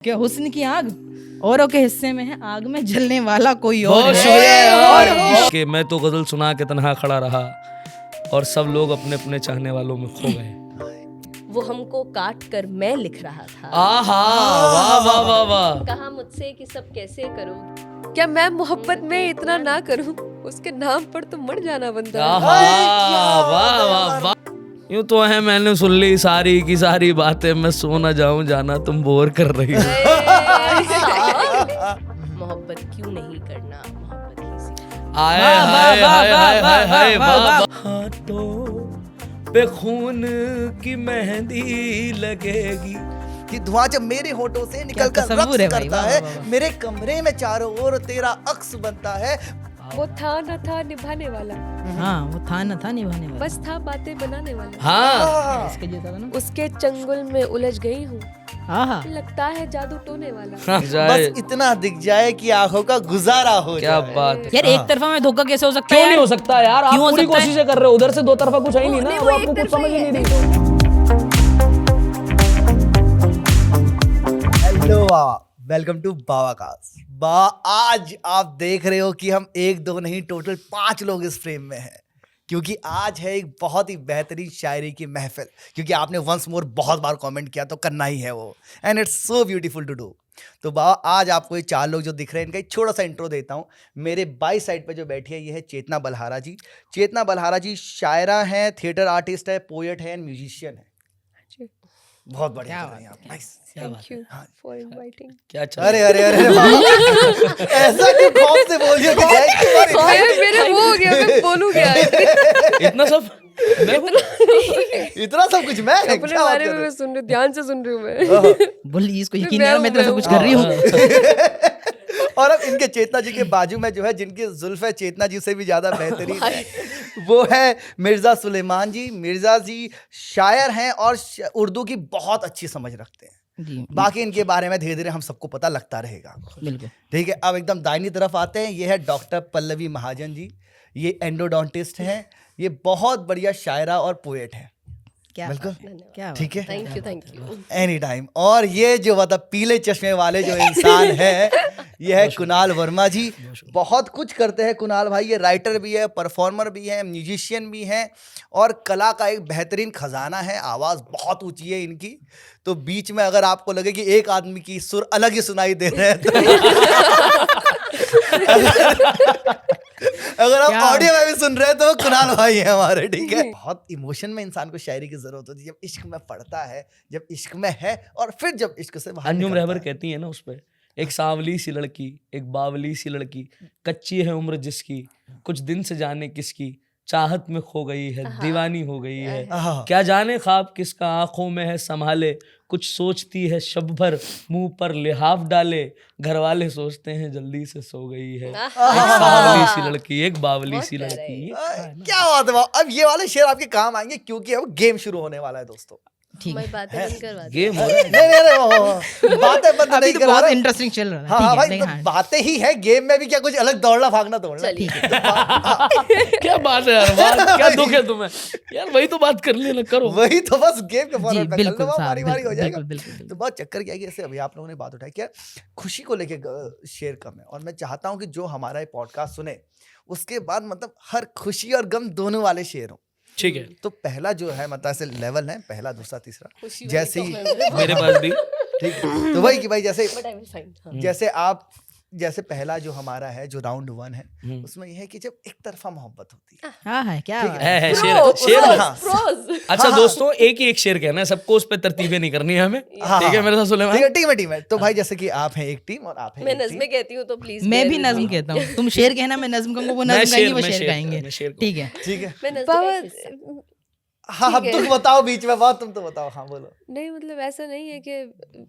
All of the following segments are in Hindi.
क्या हुस्न की आग औरों के हिस्से में है, आग में जलने वाला कोई और बहुत है। शुक्रिया कि मैं तो गजल सुना के तन्हा खड़ा रहा और सब लोग अपने अपने चाहने वालों में खो गए। वो हमको काट कर मैं लिख रहा था। आहा, वाह वाह वाह वाह। कहा मुझसे कि सब कैसे करूं, क्या मैं मोहब्बत में इतना ना करूं, उसके नाम पर तो मर जाना बनता है। आहा, वाह वाह वाह। यूं तो है मैंने सुन ली सारी की सारी बातें, मैं सो ना जाऊं जाना तुम बोर कर रही हो। मोहब्बत क्यों नहीं करना, मोहब्बत ही से। आए वाह, हाय वाह, हाय वाह, हाय वाह, हाय हाय वाह, वाह वाह। वाह। हाथों पे खून की मेहंदी लगेगी। कि धुआं जब मेरे होठों से निकल कर तसव्वुर है रक्स भाई, करता वाह, है, वाह, वाह। मेरे कमरे में चारों ओर तेरा अक्स बनता है। वो था न था निभाने वाला, हाँ, वो था न था निभाने वाला। बस था बातें बनाने वाला। हाँ इसके जैसा था ना। उसके चंगुल में उलझ गई हूँ, आहा, लगता है जादू टोने वाला। हाँ, जाए बस इतना दिख जाए कि आंखों का गुजारा हो क्या जाए। बात है। यार एक तरफा में धोखा कैसे हो सकता है? क्यों नहीं हो सकता यार, आप क्यों हो पूरी सकता है? कोशिशें कर रहे हो, उधर से दो तरफा कुछ है ही नहीं ना, नहीं, वो वो आपको एक कुछ तरफा समझ ही ही नहीं है। रही। Hello welcome to Bawacast. आज आप देख रहे हो कि हम एक दो नहीं टोटल 5 लोग इस फ्रेम में हैं, क्योंकि आज है एक बहुत ही बेहतरीन शायरी की महफिल। क्योंकि आपने वंस मोर बहुत बार कमेंट किया तो करना ही है वो, and it's so beautiful to do. तो बाबा आज आपको ये 4 लोग जो दिख रहे हैं इनका एक छोटा सा इंट्रो देता हूँ। मेरे बाई साइड पे जो बैठी है ये है चेतना बलहारा जी। चेतना बलहारा जी शायरा हैं, थिएटर आर्टिस्ट है, पोएट है, म्यूजिशियन है। बहुत बढ़िया क्या कर रही हैं आप। Nice. Thank you for inviting. क्या चल अरे अरे अरे अरे बाबा, ऐसा क्यों खौफ से बोल दिया कि जाए क्यों बारी? मेरे वो हो गया, मैं बोलूं क्या? इतना सब मैं हूँ? इतना सब कुछ मैं अपने क्या बात बारे कर में रहे मैं सुन रही, ध्यान से सुन रही हूँ मैं। हो? बोली इसको यकीन मैं नहीं आ रहा मैं हूँ, इतना सब मैं कुछ कर रही हूँ। और अब इनके चेतना जी के बाजू में जो है जिनकी जुल्फे चेतना जी से भी ज्यादा बेहतरीन है, वो है मिर्जा सुलेमान जी। मिर्जा जी शायर हैं और उर्दू की बहुत अच्छी समझ रखते हैं। जी, बाकी इनके बारे में धीरे धीरे हम सबको पता लगता रहेगा। बिल्कुल। ठीक है, अब एकदम दाहिनी तरफ आते हैं। ये है डॉक्टर पल्लवी महाजन जी। ये एंडोडोंटिस्ट हैं, ये बहुत बढ़िया शायरा और पोएट हैं। क्या बिल्कुल क्या ठीक है, थैंक यू। Any time. और ये जो मतलब पीले चश्मे वाले जो इंसान है ये है कुणाल वर्मा जी। बहुत कुछ करते हैं कुणाल भाई, ये राइटर भी है, परफॉर्मर भी है, म्यूजिशियन भी हैं और कला का एक बेहतरीन खजाना है। आवाज़ बहुत ऊंची है इनकी, तो बीच में अगर आपको लगे कि एक आदमी की सुर अलग ही सुनाई दे रहे हैं अगर आप क्या? ऑडियो में भी सुन रहे हैं तो वो कुणाल भाई है हमारे। ठीक है, बहुत इमोशन में इंसान को शायरी की जरूरत होती है जब इश्क में पड़ता है, जब इश्क में है और फिर जब इश्क से बाहर अंजुम निकलता रहबर है। कहती है ना उस पे, एक सांवली सी लड़की, एक बावली सी लड़की, कच्ची है उम्र जिसकी, कुछ दिन से जाने किसकी, चाहत में खो गई है, दीवानी हो गई है, आहा। क्या जाने ख्वाब किसका आंखों में है संभाले, कुछ सोचती है शब भर मुंह पर लिहाफ डाले, घर वाले सोचते हैं जल्दी से सो गई है। एक सांवली सी लड़की, एक बावली सी लड़की। क्या बात है बाबा। अब ये वाले शेर आपके काम आएंगे क्योंकि अब गेम शुरू होने वाला है दोस्तों। ठीक है। बातें बंद करवा दे। गेम हो रहा है। नहीं वो बातें बंद अभी नहीं तो करा बहुत रहा। इंटरेस्टिंग चल रहा है। हाँ ठीक हाँ है, भाई, लेकिन तो हाँ, बातें ही है गेम में भी, क्या कुछ अलग दौड़ना भागना तोड़ना। चलिए। क्या बात है यार, बात क्या दुख है तुम्हें यार, वही तो बात कर लेना, करो। वही तो बस गेम के जी फॉर्मेट में बिल्कुल कल साहब, बारी बारी हो बिल्कुल जाएगा। बिल्कुल बिल्कुल। तो बहुत चक्कर क्या है कि जैसे अभी आप लोगों ने बात उठाई क्या खुशी को लेके शेयर कम है, और मैं चाहता हूँ कि जो हमारा ये पॉडकास्ट सुने उसके बाद मतलब हर खुशी और गम दोनों वाले शेयर हो। ठीक है, तो पहला जो है मतलब ऐसे लेवल है, पहला दूसरा तीसरा खुशी वाली जैसे तो ही मैं- मेरे पास भी ठीक है, तो वही कि भाई जैसे But I will find, हाँ। जैसे आप जैसे पहला जो हमारा है जो राउंड 1 है उसमें यह है कि जब एक तरफा मोहब्बत होती है। हाँ है क्या ठीक बात है। है Pros, शेर शेर pros, हाँ। pros। अच्छा हाँ, हाँ। दोस्तों, एक ही एक शेर कहना है सबको, उस पे तरतीबें नहीं करनी है हमें। हाँ, ठीक है हाँ। मेरे साथ सुलेमान। ठीक है, टीम है। तो भाई जैसे कि आप हैं एक टीम और आप हैं मैं एक नज़्में कहती हूँ तो प्लीज मैं भी नज्म कहता हूँ, तुम शेर कहना मैं नज्म कहूँगा, वो मैं नज्म कहेंगे शेर, वो मैं शेर शेर, गाएंगे। मैं शेर ठीक है, ठीक है। मैं नज़्में हाँ हाँ, तुम बताओ बीच में बात, तुम तो बताओ। हाँ बोलो। नहीं मतलब ऐसा नहीं है कि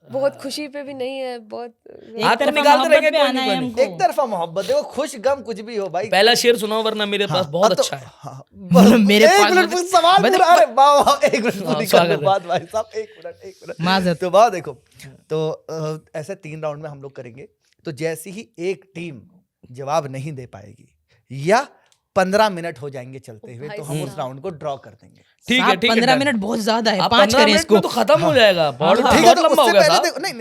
बहुत खुशी पे भी नहीं है, बहुत हाथ तो तरफा निकालते मोहब्बत रहेंगे, पे कोई आना नहीं, है कोई नहीं। हमको। एक तरफा मोहब्बत, देखो खुश गम कुछ भी हो भाई। पहला शेर सुनाओ वरना मेरे पास बहुत तो- अच्छा है। हाँ, मेरे एक पास मिनट मतलब- सवाल मतलब- पूरा। अरे वाह वाह, एक मिनट पूरी स्वागत कर है। बात भाई साहब, एक मिनट माजरत। तो बात देखो, तो ऐसे 3 राउंड में हम लोग करेंगे। तो जैसे ही एक टीम जवाब नहीं दे पाएगी या 15 मिनट हो जाएंगे चलते हुए, तो हम उस राउंड को ड्रॉ कर देंगे। ठीक है साहब, ठीक है 15 done। मिनट बहुत ज्यादा है, आप 5 15 करें मिनट इसको। में तो खत्म हो जाएगा, बहुत ठीक है, बहुत तो लंबा हो उससे गया पहले साहब। देखो, नहीं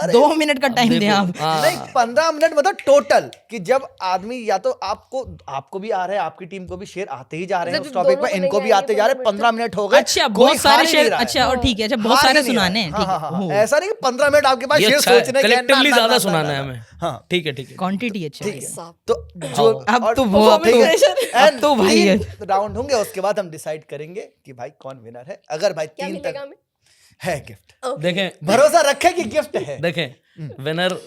अरे 2 मिनट का टाइम दें आप। हाँ। नहीं 15 मिनट मतलब टोटल, कि जब आदमी या तो आपको भी आ रहा है, आपकी टीम को भी शेर आते ही जा रहे हैं जब उस टॉपिक दोनों पे, को इनको नहीं भी आएंगे आते जा रहे हैं, 15 मिनट हो गए, अच्छा, कोई बहुत सारे हार ही नहीं शेर, रहा है। अच्छा और ठीक है, अच्छा बहुत हार ही सारे नहीं रहा सुनाने हैं, हाँ, ठीक हाँ, है। हाँ, हो। ऐसा नहीं कि 15 मिनट आपके पास ये शेर अच्छा है, सोचने के हैं, कलेक्टिवली ना, ज्यादा ना, सुनाना ना, है ना, हमें। हाँ ठीक है ठीक है। क्वांटिटी अच्छी ठीक है। है, तो जो अब तो और- बहुत ठीक है, अब and तो भाई है। 3 राउंड होंगे, उसके बाद हम डिसाइड करेंगे कि भाई कौन विनर है। अगर भाई क्या 3 मिलेगा तक हमें? है गिफ्ट, देखें भरोसा रखे कि गिफ्ट है। देखें विनर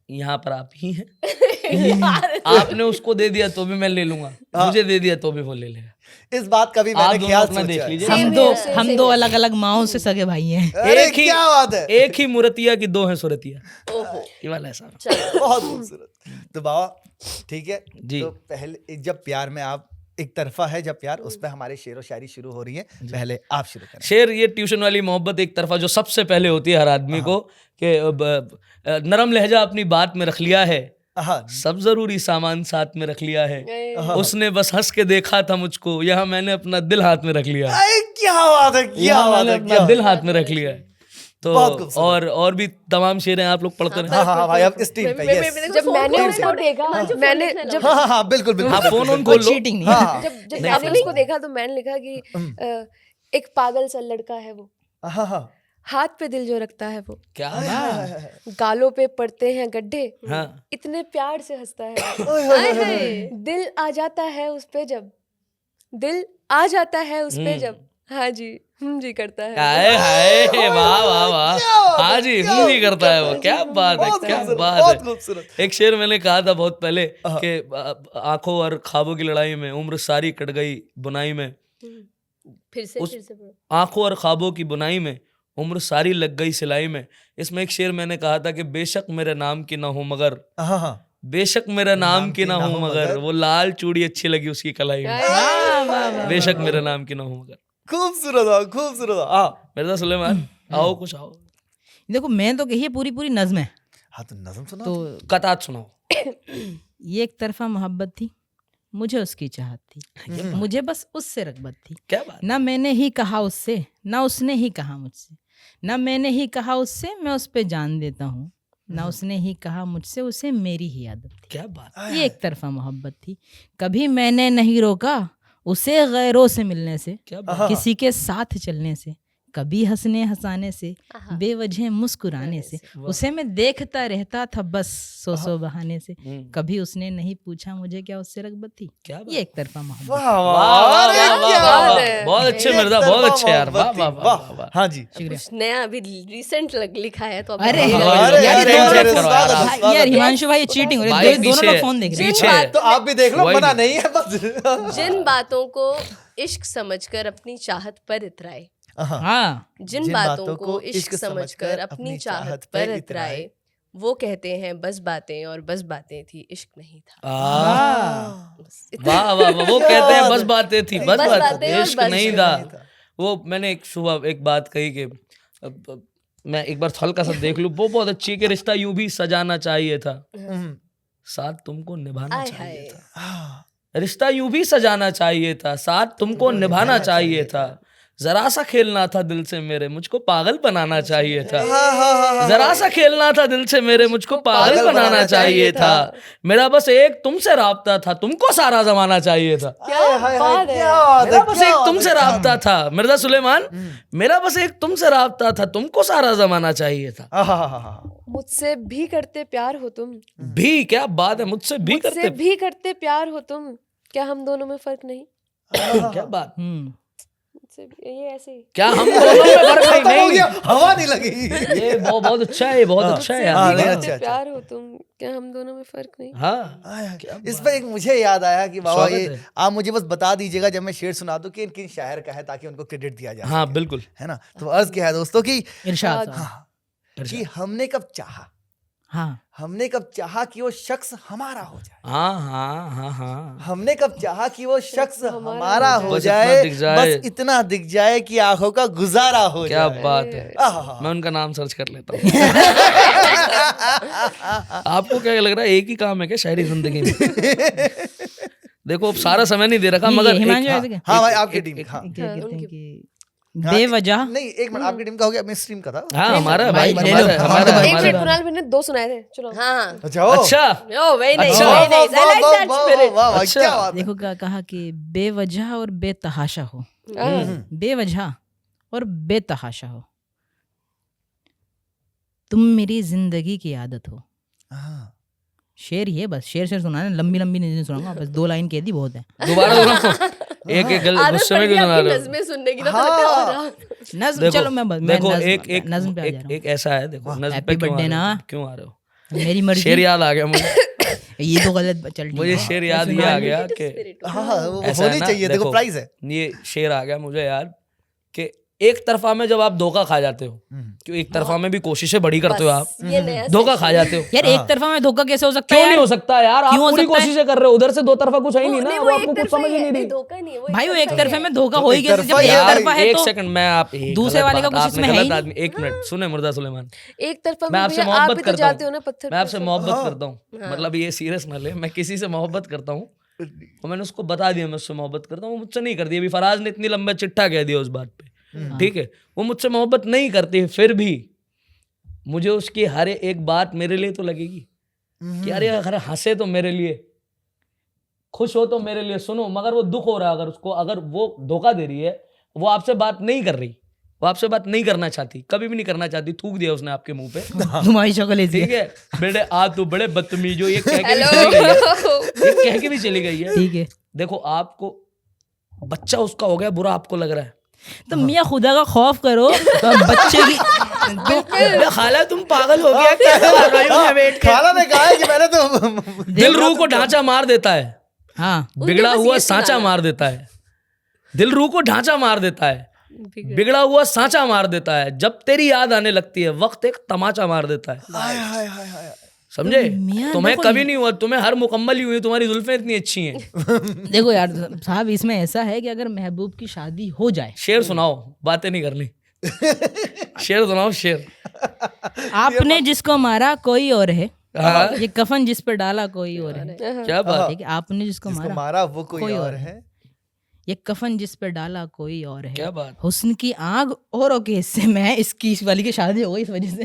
यहाँ पर आप ही हैं। आपने उसको दे दिया तो भी मैं ले लूंगा, मुझे दे दिया तो भी वो ले लेगा। इस बात का भी आप मैंने दोनों ख्याल अपना सोचा देख है। लीजिए। Same हम here, दो same, हम same दो here. अलग अलग माओ से सगे भाई हैं। अरे एक ही- क्या बात है, एक ही मूर्तिया की दो हैं सुरतिया, ओहो, ये वाला है साहब। चलो बहुत खूबसूरत। तो बाबा ठीक है जी। तो पहले जब प्यार में आप एक तरफा है, जब प्यार उस पे हमारे शेर व शायरी शुरू हो रही है, पहले आप शुरू करें। शेर ये ट्यूशन वाली मोहब्बत एक तरफा जो सबसे पहले होती है हर आदमी को, कि नरम लहजा अपनी बात में रख लिया है, हाँ सब जरूरी सामान साथ में रख लिया है, उसने बस हंस के देखा था मुझको, यहाँ मैंने अपना दिल हाथ में रख लिया है, अरे क्या बात है, क्या यहाँ बात मैंने है, अपना क्या दिल हाथ में रख लिया है। तो बहुत खूबसूरत। और भी तमाम शेर हैं, आप लोग पढ़ते रहे। हाँ हाँ भाई, अब इस टीम पे yes। जब मैंने उसको देखा, मैंने जब हाँ हाँ हाँ बिल्कुल बिल्कुल हाँ फोन ऑन कोई खोल लो। चीटिंग नहीं हाँ है। हाँ जब मैंने उसको देखा तो मैंने लिखा कि एक पागल सा लड़का है वो, हाँ हाँ हाथ पे दिल जो रखता है वो, क्या गालों पे पड़ते हैं गड्ढे, हाँ इतने प्यार से हंसता है, ओए होए होए होए। दिल आ जाता है उस पे जब, दिल आ जाता है उस पे जब, हाँ जी जी करता है। हाय हाय वाह वाह वाह, हाँ जी ही करता है वो, क्या बात है, बहुत क्या खूबसूरत, बात बहुत है। खूबसूरत। एक शेर मैंने कहा था बहुत पहले कि आंखों और ख्वाबों की लड़ाई में उम्र सारी कट गई बुनाई में, फिर से पढ़ो। आंखों और ख्वाबों की बुनाई में उम्र सारी लग गई सिलाई में। इसमें एक शेर मैंने कहा था कि बेशक मेरे नाम की ना हो मगर, हाँ हाँ बेशक मेरा नाम की ना हो मगर, वो लाल चूड़ी अच्छी लगी उसकी कलाई में, बेशक मेरे नाम की ना हो मगर। खूबसूरत खूबसूरत। हाँ मिर्जा सुलेमान आओ कुछ आओ, देखो मैं तो कही पूरी पूरी नज्म है। हाँ तो नज़म सुना तो कतात सुनाओ। ये एक तरफा मोहब्बत थी, मुझे उसकी चाहत थी, मुझे बस उससे रग़बत थी। क्या बात, ना मैंने ही कहा उससे, ना उसने ही कहा मुझसे, ना मैंने ही कहा उससे, मैं उस पे जान देता हूँ, ना उसने ही कहा मुझसे, उसे मेरी ही आदत थी। क्या बात, ये एक तरफा मोहब्बत थी, कभी मैंने नहीं रोका उसे गैरों से मिलने से, क्या बात, किसी के साथ चलने से, कभी हंसने हंसाने से, बेवजह मुस्कुराने से, उसे मैं देखता रहता था बस सौ बहाने से, कभी उसने नहीं पूछा मुझे क्या उससे रग़बत थी। क्या बात। ये एक तरफा मोहब्बत। वाह वाह, वाह वाह, अरे वाह, क्या वाह, बात वाह, है। बहुत अच्छे एक मिर्जा, बहुत तरफा अच्छे यार, वाह मोहब्बत वाह थी, वाह वाह। हाँ जी शुक्रिया। कुछ नया अभी रिसेंट लिखा है तो अब अरे देखिए। अरे, यार अरे, ये दोनों अरे, लोग स्वागत है, भाई, स्वागत यार है। हिमांशु भाई चीटिंग हो रही भाई है, दोनों लोग पीछे- फोन देख रहे हैं। पीछे तो आप भी देख लो, वही मना नहीं। नहीं है बस। जिन बातों को इश्क समझकर अपनी चाहत पर इतराए, हाँ जिन बातों को इश्क समझकर अपनी चाहत पर इतराए, वो कहते हैं बस बातें और बस बातें थी, इश्क नहीं था। बस इतना। वाह वाह वाह, वो कहते हैं बस बातें थी, बस बस बातें, बातें और इश्क बस नहीं इश्क था। वो मैंने एक सुबह एक बात कही कि मैं एक बार हल्का सा देख लूं, वो बहुत अच्छी है कि रिश्ता यूं भी सजाना चाहिए था, साथ तुमको निभाना आय चाहिए हाय। था, रिश्ता यूं भी सजाना चाहिए था, साथ तुमको निभाना चाहिए था, जरा सा खेलना था दिल से मेरे, मुझको पागल बनाना चाहिए था, जरा सा खेलना था दिल से मेरे, मुझको पागल बनाना चाहिए था, मेरा बस एक तुमसे राब्ता था, तुमको सारा जमाना चाहिए था। क्या बात है। मेरा बस एक तुमसे राब्ता था मिर्जा सुलेमान, मेरा बस एक तुमसे राब्ता था, तुमको सारा जमाना चाहिए था। मुझसे भी करते प्यार हो तुम, भी क्या बात है, मुझसे भी मुझसे करते, भी करते प्यार हो तुम, क्या हम दोनों में फर्क नहीं? क्या बात, मुझसे ये ऐसे ही। क्या हम दोनों में फर्क नहीं? हवा नहीं लगी। ये बहुत अच्छा है, बहुत अच्छा है मुझसे यार। भी नहीं, करते अच्छा। प्यार हो तुम, क्या हम दोनों में फर्क नहीं? हाँ इस पर एक मुझे याद आया कि बाबा स्वागत ये है। आप मुझे बस बता दीजिएगा जब मैं शेर सुना दूं कि किन शायर का है, ताकि उनको क्रेडिट दिया जाए। हाँ बिल्कुल, है ना, तो अर्ज क्या है दोस्तों कि इरशाद साहब। हाँ, कि हमने कब चाहा, हाँ हमने कब चाहा कि वो शख्स हमारा हो जाए, हाँ हाँ हाँ हाँ, हमने कब चाहा कि वो शख्स हमारा हो बस जाए, इतना दिख जाए। बस इतना दिख जाए कि आंखों का गुजारा हो क्या जाए। बात है, आहा। मैं उनका नाम सर्च कर लेता हूँ। आपको क्या लग रहा है एक ही काम है क्या शायरी जिंदगी में? देखो अब सारा समय नहीं दे रखा ये मगर हिमांशु एक- ऐसे क्या? हाँ भाई आपकी टीम हाँ क्या कहते हैं कि हाँ, बेवजह नहीं एक मिनट आपकी टीम का हो गया, मिस टीम का था। हाँ हमारा भाई, भाई ले लो। हमारा हमारा हमारा एक मिनट, हमारा कुणाल भाई ने 2 सुनाए थे, चलो। हाँ, अच्छा ओ, अच्छा ओ वेरी नाइस, अच्छा। Very nice, I like that spirit. वाह वाह अच्छा। क्या बात है। देखो क्या कहा कि बेवजह और बेतहाशा हो, बेवजह और बेतहाशा हो, तुम मेरी जिंदगी की आदत हो। हाँ। शेर ही है बस, शेर सुनाना, लंबी लंबी नहीं सुनाऊंगा, बस 2 लाइन कह दी बहुत है। दोबारा दोबारा एक एक आदत गुस्से पड़ में गई क्यों सुना आपकी रहे हो? नज़्में सुनने की ना, हाँ। तो लगता है, और नज्म, देखो चलो मैं देखो नज्म, एक एक नज्म पे आ जा रहा एक ऐसा है, देखो नज्म Happy पे क्यों आ birthday रहे हो? ना। क्यों आ रहे हो? हूँ, मेरी मर्जी। शेर याद आ गया मुझे। ये तो गलत चल मुझे शेर याद ये आ गया कि हाँ हाँ, वो ऐसा है होनी ना, चाहिए, देखो प्राइस है। ये शेर आ गया मुझे याद कि एक तरफा में जब आप धोखा खा जाते हो, क्यों एक तरफा में भी कोशिशें बड़ी करते हो आप, ये नया धोखा खा जाते हो। यार एक तरफा में धोखा कैसे हो सकता है क्यों नहीं यार? हो सकता यार? आप क्यों हो पूरी सकता है? कोशिशें कर रहे हो, उधर से दो तरफा कुछ है ही नहीं ना, नहीं, वो वो आपको एक कुछ तरफा समझ ही ही नहीं है, रही। नहीं, धोखा नहीं है, वो भाई वो एक तरफा ही तरफे है। में धोखा तो हो ही एक कैसे, जब तरफा एक यार, तरफा है एक तो सेकंड मैं आप एक दूसरे गलत वाले का बात, कुछ आपने इसमें है ही गलत नहीं। आदमी, एक मिनट सुने मुर्दा सुलेमान, एक तरफा मैं में आपसे भैया आप मोहब्बत भी तो करता जाते हो ना हूँ, पत्थर मैं पे आपसे सब। मोहब्बत करता हूँ, मतलब ये सीरियस ना ले, मैं किसी से मोहब्बत करता हूँ और मैंने उसको बता दिया मैं उससे मोहब्बत करता हूँ, वो मुझसे नहीं करती। अभी फराज ने इतनी लंबा चिट्ठा कह दिया उस बात पे, ठीक है, वो मुझसे मोहब्बत नहीं करती, फिर भी मुझे उसकी हर एक बात मेरे लिए तो लगेगी कि अरे अगर हंसे तो मेरे लिए, खुश हो तो मेरे लिए, सुनो, मगर वो दुख हो रहा है अगर उसको, अगर वो धोखा दे रही है, वो आपसे बात नहीं कर रही, वो आपसे बात नहीं करना चाहती, कभी भी नहीं करना चाहती, थूक दिया उसने आपके मुंह पे, तुम्हारी शक्ल ऐसी ठीक है। है, बेटे आ तू बड़े बदतमीजो, ये कह के भी हेलो। चली गई है, ये कह के भी चली गई है। ठीक है, देखो आपको बच्चा उसका हो गया, बुरा आपको लग रहा है, तो मियाँ खुदा का खौफ करो, तो बच्चे की खाला तुम पागल हो गया क्या कर रही हो बैठ के? खाला ने कहा है कि मैंने तो दिल रूह को ढांचा मार देता है, हाँ बिगड़ा बस हुआ ये सांचा सुनाना। मार देता है, दिल रूह को ढांचा मार देता है, बिगड़ा हुआ सांचा मार देता है, जब तेरी याद आने लगती है वक्त एक तमाचा मार देता है, हाय हाय हाय हाय। समझे? मियां तुम्हें देखो कभी नहीं हुआ, तुम्हें हर मुकम्मल ही हुई, तुम्हारी जुल्फें इतनी अच्छी हैं। देखो यार साहब, इसमें ऐसा है कि अगर महबूब की शादी हो जाए, शेर सुनाओ, बातें नहीं करनी, शेर सुनाओ शेर। आपने जिसको मारा कोई और है, हाँ। ये कफन जिस पर डाला कोई और है, क्या बात? ठीक है, आपने जिसको जिसको मारा मारा वो कोई और है। ये कफन जिस पर डाला कोई और है, क्या बात? हुस्न की आग औरों के हिस्से में है, इसकी इस वाली की शादी हो गई इस वजह से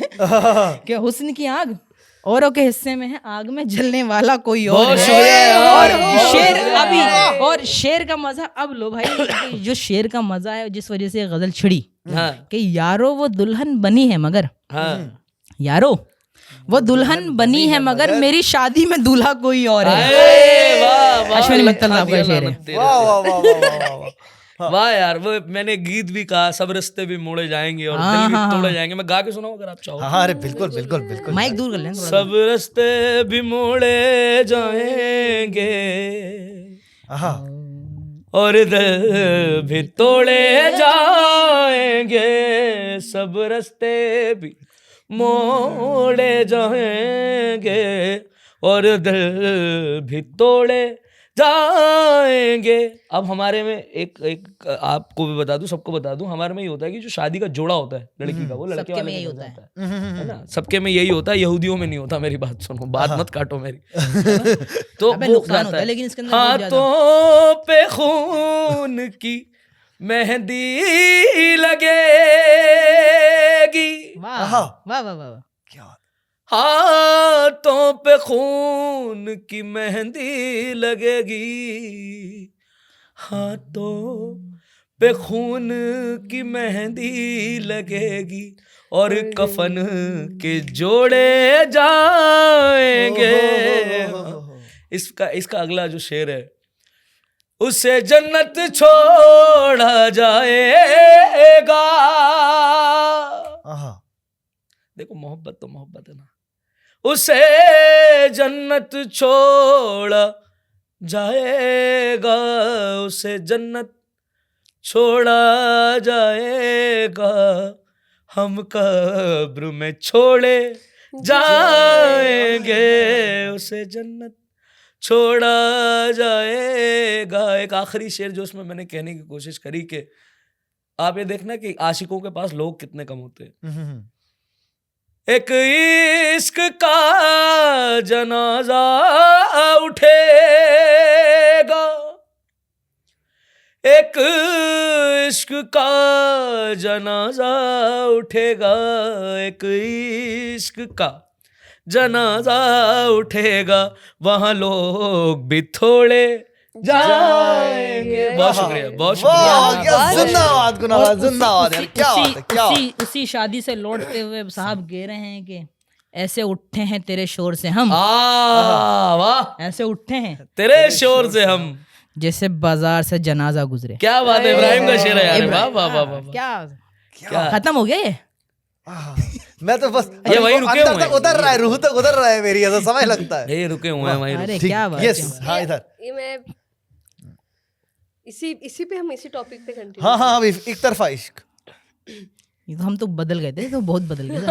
कि हुस्न की आग औरों के हिस्से में है, आग में जलने वाला कोई और बहुत है। शुक्रिया और यार। शेर अभी, और शेर का मजा अब लो भाई, जो शेर का मजा है जिस वजह से ये गजल छिड़ी हाँ कि यारो वो दुल्हन बनी है मगर, हाँ, यारो वो दुल्हन बनी है मगर मेरी शादी में दूल्हा कोई और है। अरे वाह वाह, अश्विनी मित्तल साहब का दिया शेर है। लानत तेरे। वाह वाह वाह वाह वाह वाह। वाह यार, वो मैंने गीत भी कहा, सब रिश्ते भी मोड़े जाएंगे और हाँ, दिल भी हाँ, तोड़े हाँ। जाएंगे। मैं गा के सुनाऊं अगर आप चाहो? हाँ हाँ, अरे बिल्कुल बिल्कुल बिल्कुल। माइक दूर कर लें थोड़ा। सब रिश्ते भी मोड़े जाएंगे हाँ और दिल भी तोड़े जाएंगे, सब रास्ते भी मोड़े जाएंगे और दिल भी तोड़े जाएंगे। अब हमारे में एक आपको भी बता दूं, सबको बता दूं, हमारे में ये होता है कि जो शादी का जोड़ा होता है लड़की का, वो लड़के सबके वाले में के यही घर होता है। जाता है ना, सबके में यही होता है, यहूदियों में नहीं होता। मेरी बात सुनो, बात मत काटो मेरी। तो अबे वो नुकसान जाता होता है, लेकिन इसके अंदर बहुत ज्यादा। हाथों पे खून की मेहंदी लगेगी, वाह आहा। वाह वाह वाह। क्या बात। हाथों पे खून की मेहंदी लगेगी, हाथों पे खून की मेहंदी लगेगी और कफन के जोड़े जाएंगे। इसका अगला जो शेर है, उसे जन्नत छोड़ा जाएगा। आहा। देखो मोहब्बत तो मोहब्बत है ना, उसे जन्नत छोड़ा जाएगा, उसे जन्नत छोड़ा जाएगा, हम कब्र में छोड़े जाएंगे, उसे जन्नत छोड़ा जाएगा। एक आखिरी शेर जो उसमें मैंने कहने की कोशिश करी कि आप ये देखना कि आशिकों के पास लोग कितने कम होते हैं। एक इश्क का जनाजा उठेगा, एक इश्क का जनाजा उठेगा, एक इश्क का जनाजा उठेगा, वहां लोग भी थोड़े जाएंगे। बहुत शुक्रिया, बहुत शुक्रिया। जिंदाबाद गुनाबाद, जिंदाबाद यार, क्या बात है, क्या बात है। उसी शादी से लौटते हुए साहब गे रहे हैं कि ऐसे उठे हैं तेरे शोर से हम, वाह, ऐसे उठे हैं तेरे शोर से हम, जैसे बाजार से जनाजा गुजरे। क्या बात है, इब्राहिम का शेर है यार, वाह वाह वाह वाह। क्या खत्म हो गया ये? मैं तो बस ये वहीं रुके अंदर हुए तक हैं। उतर रहा है, रूह तक उतर रहा है मेरी, ऐसा समय लगता है। ये रुके हुए हैं वहीं। अरे ठीक, क्या बात यस, है। हाँ इधर, ये मैं इसी पे हम इसी टॉपिक पे कंटिन्यू। हाँ हाँ, अभी एक तरफा इश्क। ये तो हम तो बदल गए थे, तो बहुत बदल गए थे।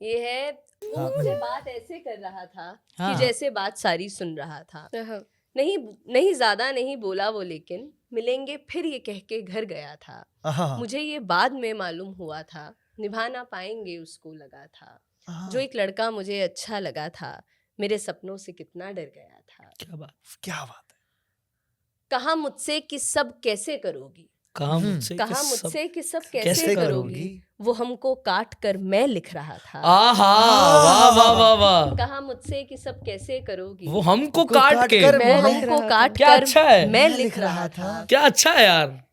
ये है, वो मुझे बात ऐसे कर रहा था हाँ। कि जैसे बात सारी सुन रहा था। नहीं ज्यादा नहीं बोला वो, लेकिन मिलेंगे फिर ये कह के घर गया था। हाँ, मुझे ये बाद में मालूम हुआ था, निभा ना पाएंगे उसको लगा था। जो एक लड़का मुझे अच्छा लगा था, मेरे सपनों से कितना डर गया था। क्या बात, क्या बात है। कहा मुझसे कि सब कैसे करोगी, कहा मुझसे कि सब कैसे कैसे करोगी? करोगी, वो हमको काट कर मैं लिख रहा था। आहा, वाह वाह वाह वाह। कहा मुझसे कि सब कैसे करोगी, वो हमको काट के, मैं हमको काट क्या कर अच्छा है, मैं लिख रहा था। क्या अच्छा है यार।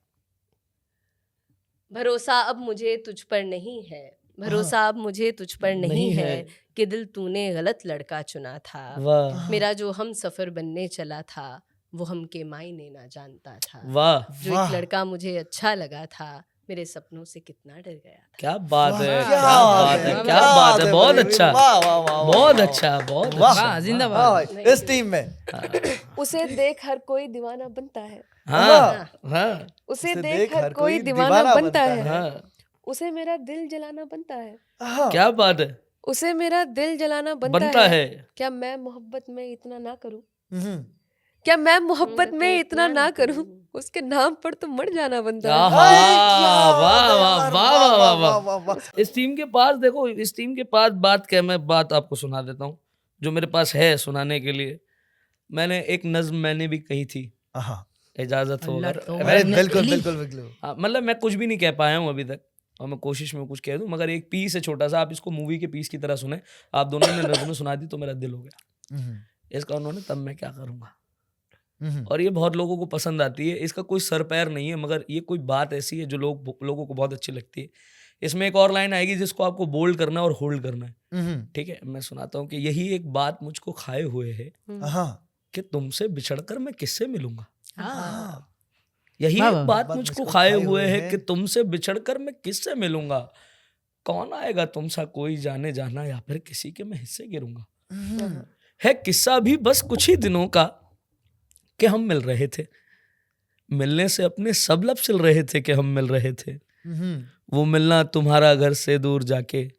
भरोसा अब मुझे तुझ पर नहीं है, भरोसा अब मुझे तुझ पर नहीं है कि दिल तूने गलत लड़का चुना था। वाह मेरा जो हम सफर बनने चला था, वो हमके मायने ना जानता था। वाह, जो एक लड़का मुझे अच्छा लगा था, मेरे सपनों से कितना डर गया था। क्या बात है, क्या क्या बात है, क्या बात है, बहुत अच्छा, बहुत अच्छा, बहुत अच्छा। जिंदाबाद। इस टीम में उसे देख हर कोई दीवाना बनता है, हाँ हाँ उसे देख हर कोई दीवाना बनता है, हाँ, उसे मेरा दिल जलाना बनता है, क्या बात है, उसे मेरा दिल जलाना बनता है। क्या मैं मोहब्बत में इतना ना करूं, क्या मैं मोहब्बत में इतना ना करूं, उसके नाम पर तो मर जाना बनता है। वाह वाह वाह वाह वाह वाह। इस टीम के पास देखो, इस टीम के पास बात क्या, मैं बात आपको सुना देता हूँ जो मेरे पास है सुनाने के लिए। मैंने एक नज्म मैंने भी कही थी, इजाजत हो अगर। बिल्कुल बिल्कुल बिल्कुल। हाँ, मतलब मैं कुछ भी नहीं कह पाया हूँ अभी तक, और मैं कोशिश में कुछ कह दूं, मगर एक पीस है छोटा सा, आप इसको मूवी के पीस की तरह सुने। आप दोनों ने नज्म सुना दी तो मेरा दिल हो गया इसका, उन्होंने तब मैं क्या करूँगा। और ये बहुत लोगों को पसंद आती है, इसका कोई सर पैर नहीं है, मगर ये कोई बात ऐसी है जो लोगों को बहुत अच्छी लगती है। इसमें एक और लाइन आएगी जिसको आपको बोल्ड करना है और होल्ड करना है, ठीक है। मैं सुनाता हूँ कि यही एक बात मुझको खाए हुए है कि तुमसे बिछड़कर मैं किससे मिलूंगा। यही एक बात मुझको खाए हुए है कि तुमसे बिछड़कर मैं किससे मिलूंगा। कौन आएगा तुमसा कोई जाने जाना, या फिर किसी के मैं हिस्से गिरूंगा। है किस्सा भी बस कुछ ही दिनों का कि हम मिल रहे थे, मिलने से अपने सब लब सिल रहे थे कि हम मिल रहे थे। वो मिलना तुम्हारा घर से दूर जाके,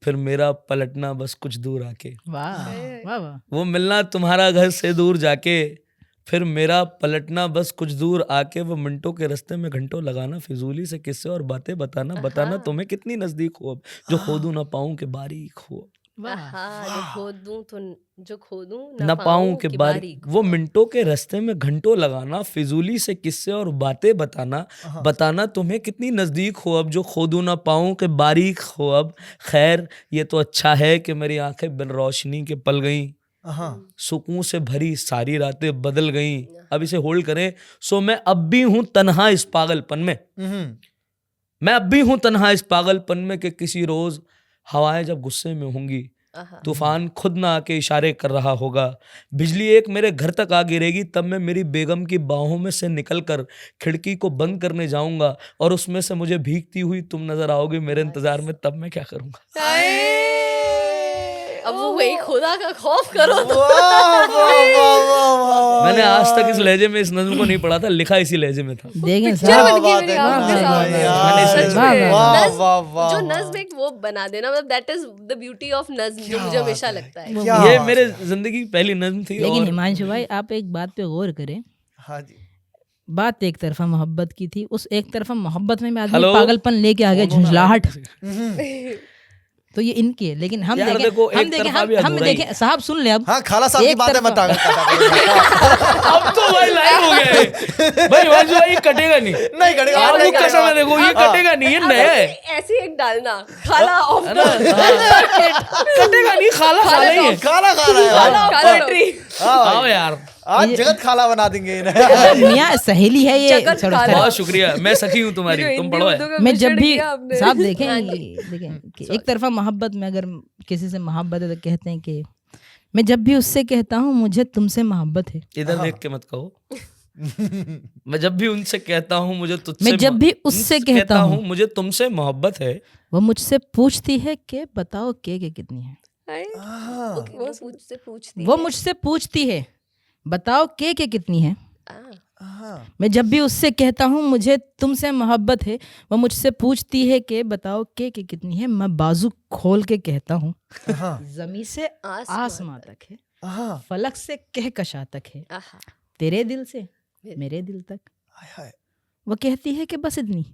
फिर मेरा पलटना बस कुछ दूर आके। वाह वाह वाह। वो मिलना तुम्हारा घर से दूर जाके, फिर मेरा पलटना बस कुछ दूर आके। वो मिनटों के रास्ते में घंटों लगाना, फिजूली से किस्से और बातें बताना, बताना तुम्हें कितनी नजदीक हो अब, जो खोदूं ना पाऊं के बारीक हो। जो खोदूं न पाऊं के बारीक। वो मिनटों के रास्ते में घंटों लगाना, फिजूली से किस्से और बातें बताना, बताना तुम्हें कितनी नजदीक हो अब, जो खोदूं न पाऊं के बारीक हो अब। खैर ये तो अच्छा है कि मेरी आंखें बिन रोशनी के पल गईं, सुकून से भरी सारी रातें बदल गईं। अब इसे होल्ड करें। सो मैं अब भी हूं तन्हा इस पागलपन में, मैं अब भी हूं तन्हा इस पागलपन में कि किसी रोज हवाएं जब गुस्से में होंगी, तूफान खुद ना आके इशारे कर रहा होगा, बिजली एक मेरे घर तक आ गिरेगी, तब मैं मेरी बेगम की बाहों में से निकलकर खिड़की को बंद करने जाऊंगा, और उसमें से मुझे भीगती हुई तुम नजर आओगे मेरे इंतजार में, तब मैं क्या करूंगा। अब वो वही खुदा का खौफ करो तो। मैंने आज तक इस लहजे में इस नज्म को नहीं पढ़ा था, लिखा इसी लहजे में था। देखें जो नज्म एक वो बना देना, मतलब that is the beauty of नज्म, जो मुझे हमेशा लगता है। ये मेरे जिंदगी की पहली नज्म थी। लेकिन हिमांशु भाई आप एक बात पे गौर करें, हाँ जी, बात एक तरफा मोहब्बत की थी, उस एक तरफा मोहब्बत में आदमी पागलपन लेके आ गया, झुंझलाहट। तो ये इनकी है, लेकिन हम यार देखें देखो, हम एक देखें तरफा भी हम अधूरा ही देखें साहब सुन ले अब। हाँ, खाला साहब की एक बातें तरफा- मत अब तो भाई लाइव हो गए भाई, वंश भाई कटेगा नहीं, नहीं करेगा, आप नहीं लोग करेगा। कसम है, देखो ये कटेगा नहीं, ये नया है, ऐसे एक डालना खाला ऑफ है ना? हाँ। कटेगा नहीं, खाला खाला ही है। खाला खा रहा है खाला भाई। पोएट्री हाँ भाई, आओ यार, आज जगत खाला बना देंगे इन्हें। मियाँ सहेली है ये, जगत छोड़ो, खाला। बहुत शुक्रिया, मैं सखी हूँ तुम्हारी, तुम पढ़ो है। मैं जब भी साहब हाँ देखें कि एक तरफा मोहब्बत में अगर किसी से मोहब्बत है तो कहते हैं कि मैं जब भी उससे कहता हूँ मुझे तुमसे मोहब्बत है, इधर देख के मत कहो। मैं जब भी उनसे कहता हूँ मुझे तुझसे, मैं जब भी उससे कहता हूँ मुझे तुमसे मोहब्बत है, वो मुझसे पूछती है कि बताओ के कितनी है। वो मुझसे पूछती वो मुझसे पूछती है बताओ के कितनी है। हाँ। मैं जब भी उससे कहता हूँ मुझे तुमसे मोहब्बत है, वो मुझसे पूछती है कि बताओ के कितनी है। मैं बाजू खोल के कहता हूँ जमी से आसमां तक है, फलक से कहकशा तक है, आहा। तेरे दिल से मेरे दिल तक। वो कहती है कि बस इतनी।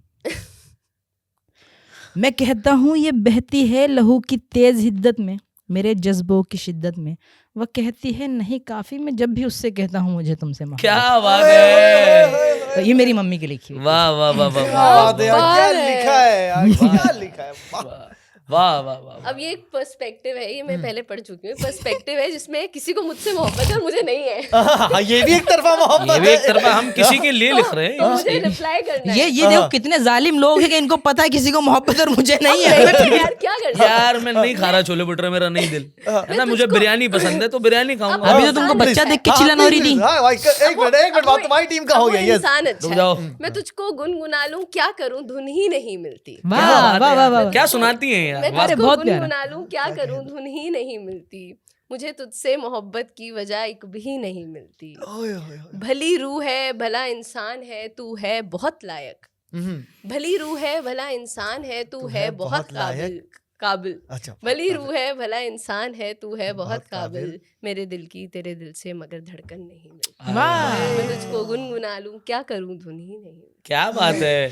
मैं कहता हूँ ये बहती है लहू की तेज हिद्दत में, मेरे जज्बों की शिद्दत में। वह कहती है नहीं काफी। मैं जब भी उससे कहता हूँ मुझे तुमसे मोहब्बत। क्या बात है, तो ये मेरी मम्मी की लिखी हुई। वाह वाह वाह वाह क्या बात है यार, क्या लिखा है यार, क्या लिखा है, वाह। वाह वाह वाह। अब ये एक पर्सपेक्टिव है, ये मैं पहले पढ़ चुकी हूँ। पर्सपेक्टिव है जिसमें किसी को मुझसे मोहब्बत है और मुझे नहीं है, हाँ, ये भी एक तरफा मोहब्बत ये भी एक तरफा हम किसी के लिए लिख रहे तो हैं। मुझे रिप्लाई करना है। ये देखो कितने जालिम लोग हैं कि इनको पता है किसी को मोहब्बत और मुझे नहीं है। यार क्या करना है? यार मैं नहीं खा रहा छोले भटूरे, मेरा नहीं दिल है ना, मुझे बिरयानी पसंद है तो बिरयानी खाऊंगा। अभी तो तुमको बच्चा देख के चिल्लान हो रही थी। हाँ भाई, एक मिनट बात तुम्हारी टीम का हो वो गया। यस, इंसान अच्छा रुक जाओ। है। मैं तुझको गुनगुना लूं क्या करूं, धुन ही नहीं मिलती। वाह वाह वाह वाह। क्या सुनाती हैं यार, मैं वाह। तुझको बहुत प्यारा। गुनगुना लूं क्या करूं, धुन ही नहीं मिलती। मुझे तुझसे मोहब्बत की वजह एक भी नहीं मिलती। भली रूह है भला इंसान है, तू है बहुत लायक। भली रूह है भला इंसान है, तू है बहुत काबिल। अच्छा, भली रूह है भला इंसान है, तू है बहुत काबिल। मेरे दिल की तेरे दिल से मगर धड़कन नहीं मिलती। मैं तुझको गुनगुना लूं क्या करूं, धुन ही नहीं। क्या बात है।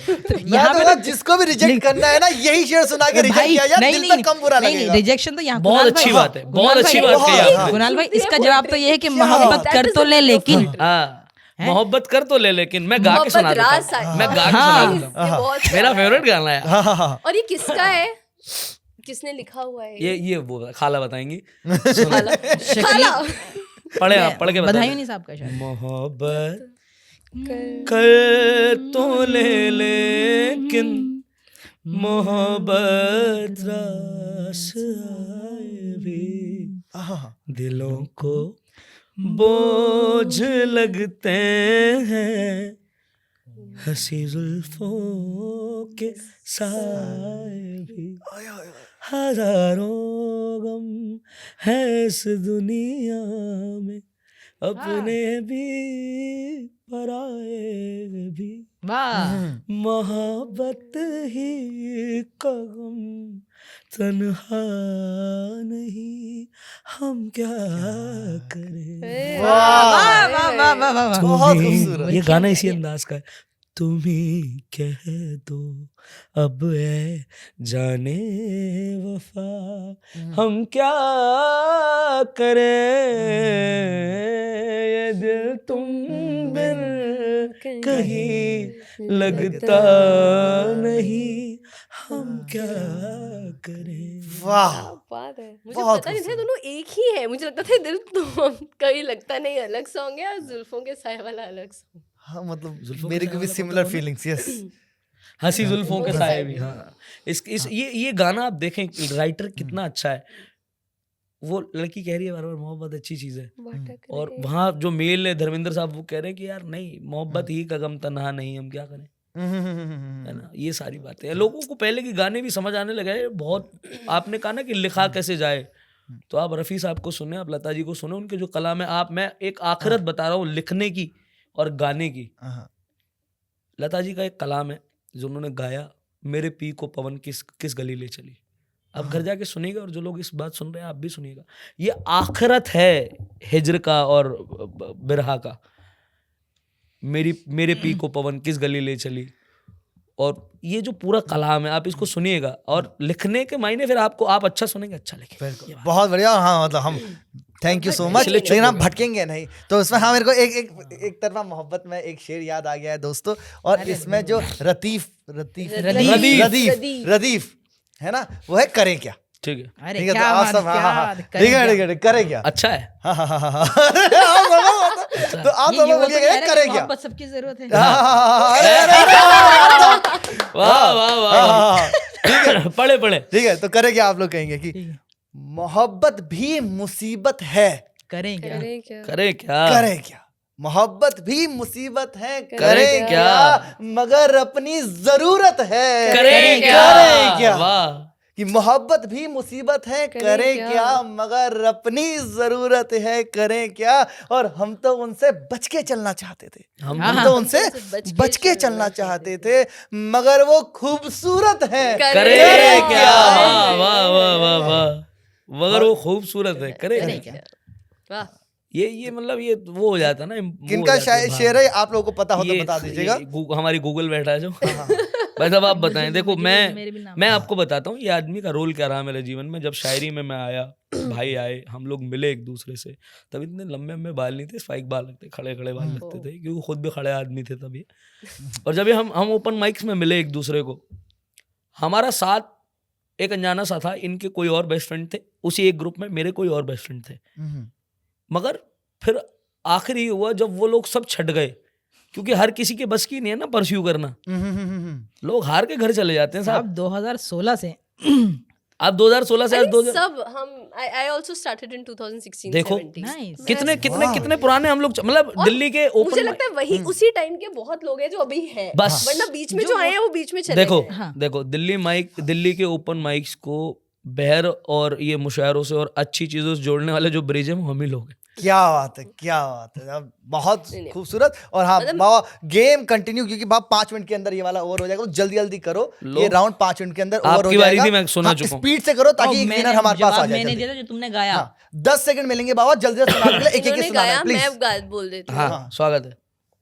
यहाँ पे तो जिसको भी रिजेक्ट करना है ना, यही शेर सुना के रिजेक्ट किया यार, दिल तक कम बुरा लगेगा। रिजेक्शन तो यहाँ बहुत कुणाल अच्छी भाई- बात है, बहुत अच्छी बात कही आपने। कुणाल भाई इसका जवाब तो ये है कि मोहब्बत कर तो ले लेकिन हाँ, मोहब्बत कर तो ले, लेकिन मैं गा के सुना देता हूँ, मैं गा के सुना देता हूँ। ये बहुत मेरा फेवरेट गाना है। और ये किसका है, किसने लिखा हुआ है? ये वो खाला बताएंगी। खाला। पढ़े आप, पढ़ के बधाई बताइए। नहीं साहब का शायद। मोहब्बत कर तो ले लेकिन मोहब्बत रास आए भी, दिलों को बोझ लगते हैं हंसी जुल्फों के साए भी। हजारों गम है इस दुनिया में, अपने भी पराए भी, वाह मोहब्बत ही का गम तन्हा नहीं, हम क्या करें। वाह वाह वाह वाह वाह। बहुत खूबसूरत। ये गाना इसी अंदाज का है। तुम ही कह दो अब है जाने वफा, हम क्या करें, ये दिल तुम बिन कहीं लगता नहीं, हम क्या करें। वाह, बात है। मुझे बहुत पता नहीं था दोनों एक ही है। मुझे लगता था दिल तो कहीं लगता नहीं अलग सॉन्ग है और जुल्फों के साए वाला अलग सॉन्ग। हाँ मतलब मेरे को भी सिमिलर फीलिंग्स। यस, हंसी जुल्फों के साए भी। हाँ, इस ये गाना आप देखें, राइटर कितना अच्छा है। वो लड़की कह रही है बार बार मोहब्बत अच्छी चीज है, और वहाँ जो मेल है धर्मेंद्र साहब वो कह रहे हैं कि यार नहीं, मोहब्बत ही का गम तन्हा नहीं, हम क्या करें, है ना। ये सारी बातें हैं। लोगों को पहले के गाने भी समझ आने लगे हैं बहुत। आपने कहा ना कि लिखा कैसे जाए, तो आप रफ़ी साहब को सुने, आप लता जी को सुने, उनके जो कलाम है। मैं एक आखिरत बता रहा हूँ लिखने की और गाने की। लता जी का एक कलाम है जो उन्होंने गाया, मेरे पी को पवन किस गली ले चली। अब घर जाके सुनिएगा, और जो लोग इस बात सुन रहे हैं आप भी सुनिएगा। ये आखिरत है हिज्र का और बिरहा का। मेरे पी को पवन किस गली ले चली, और ये जो पूरा कलाम है आप इसको सुनिएगा और लिखने के मायने फिर आपको आप अच्छा सुनेंगे अच्छा लिखेंगे। बहुत बढ़िया। हाँ मतलब हम थैंक यू सो मच, लेकिन हम भटकेंगे नहीं। तो इसमें हाँ मेरे को एक तरफा मोहब्बत में एक शेर याद आ गया है दोस्तों, और इसमें जो रदीफ है ना, वो है करें क्या। ठीक है अरे ठीक है, तो क्या आप बात, सब क्या हाँ बात, ठीक करें है क्या? ठीक है करें क्या। अच्छा है। हाँ हाँ हाँ हाँ तो आप ये वो दोनों तो बोलिए कह रहे हैं करें कि क्या। मोहब्बत सबकी जरूरत है। वाह वाह वाह पढ़े पढ़े। ठीक है, तो करें क्या आप लोग कहेंगे कि ठीक है। मोहब्बत भी मुसीबत है, करें क्या? करें क्या? करें क्या। करें क्या। मोहब्बत भी मुसीबत है, करें करें क्या? क्या, मगर अपनी जरूरत है। करें क्या। करें क्या। वाह। कि मोहब्बत भी मुसीबत है, करें क्या? क्या, मगर अपनी जरूरत है, करें क्या। और हम तो उनसे बच के चलना चाहते थे, हम हम तो उनसे बच के चलना चाहते थे, मगर वो खूबसूरत है, करें क्या। वाह वाह वाह वाह वाह। मगर वो खूबसूरत है, करें करें क्या। क्या? वाह। ये मतलब ये वो हो जाता है ना, वो हो किनका जाता है शेर है आप लोगों को पता हो तो ये- बता दीजिएगा। ये हमारी गूगल बैठा है जो बस अब आप बताएं। देखो मेरे भी नाम मैं आपको बताता हूँ ये आदमी का रोल क्या रहा मेरे जीवन में। जब शायरी में मैं आया, भाई आए, हम लोग मिले एक दूसरे से, तब इतने लंबे लंबे बाल नहीं थे, स्पाइक बाल लगते, खड़े खड़े बाल लगते थे, क्योंकि खुद भी खड़े आदमी थे तभी। और जब हम ओपन माइक्स में मिले एक दूसरे को, हमारा साथ एक अनजाना सा था। इनके कोई और बेस्ट फ्रेंड थे, उसी एक ग्रुप में मेरे कोई और बेस्ट फ्रेंड थे। मगर फिर आखिर ही हुआ जब वो लोग सब छट गए, क्योंकि हर किसी के बस की नहीं है ना परस्यू करना, लोग हार के घर चले जाते हैं साहब। साहब 2016 से आप 2016 से आज 2000 सब हम आई आल्सो स्टार्टेड इन 2016 देखो, 17 नाइस। कितने कितने कितने पुराने हम लोग मतलब दिल्ली के मुझे ओपन। लगता है वही उसी टाइम के बहुत लोग हैं जो अभी हैं, बस। वरना बीच में जो आए हैं वो बीच में चले देखो गए हैं। हाँ। देखो दिल्ली के ओपन माइक्स को बहर और ये मुशायरों से और अच्छी चीजों से जोड़ने वाले जो ब्रिज है वो हम ही लोग हैं। क्या बात है, क्या बात है। अब बहुत नहीं। खूबसूरत। और हाँ बाबा गेम कंटिन्यू, क्योंकि बाबा 5 मिनट के अंदर ये वाला ओवर हो जाएगा, तो जल्दी जल्दी करो। ये राउंड 5 मिनट के अंदर ओवर हो आपकी बारी जाएगा। थी, मैं सुना चुका हूं। स्पीड से करो ताकि एक विनर हमारे पास आ जाए मैंने जल्दी। दिया था जो तुमने गाया। हाँ, 10 सेकंड मिलेंगे बाबा, जल्दी से सुनाने के लिए। एक एक इन्होंने सुनाना गाया, है प्लीज। मैं बोल देती हूँ। हाँ स्वागत है।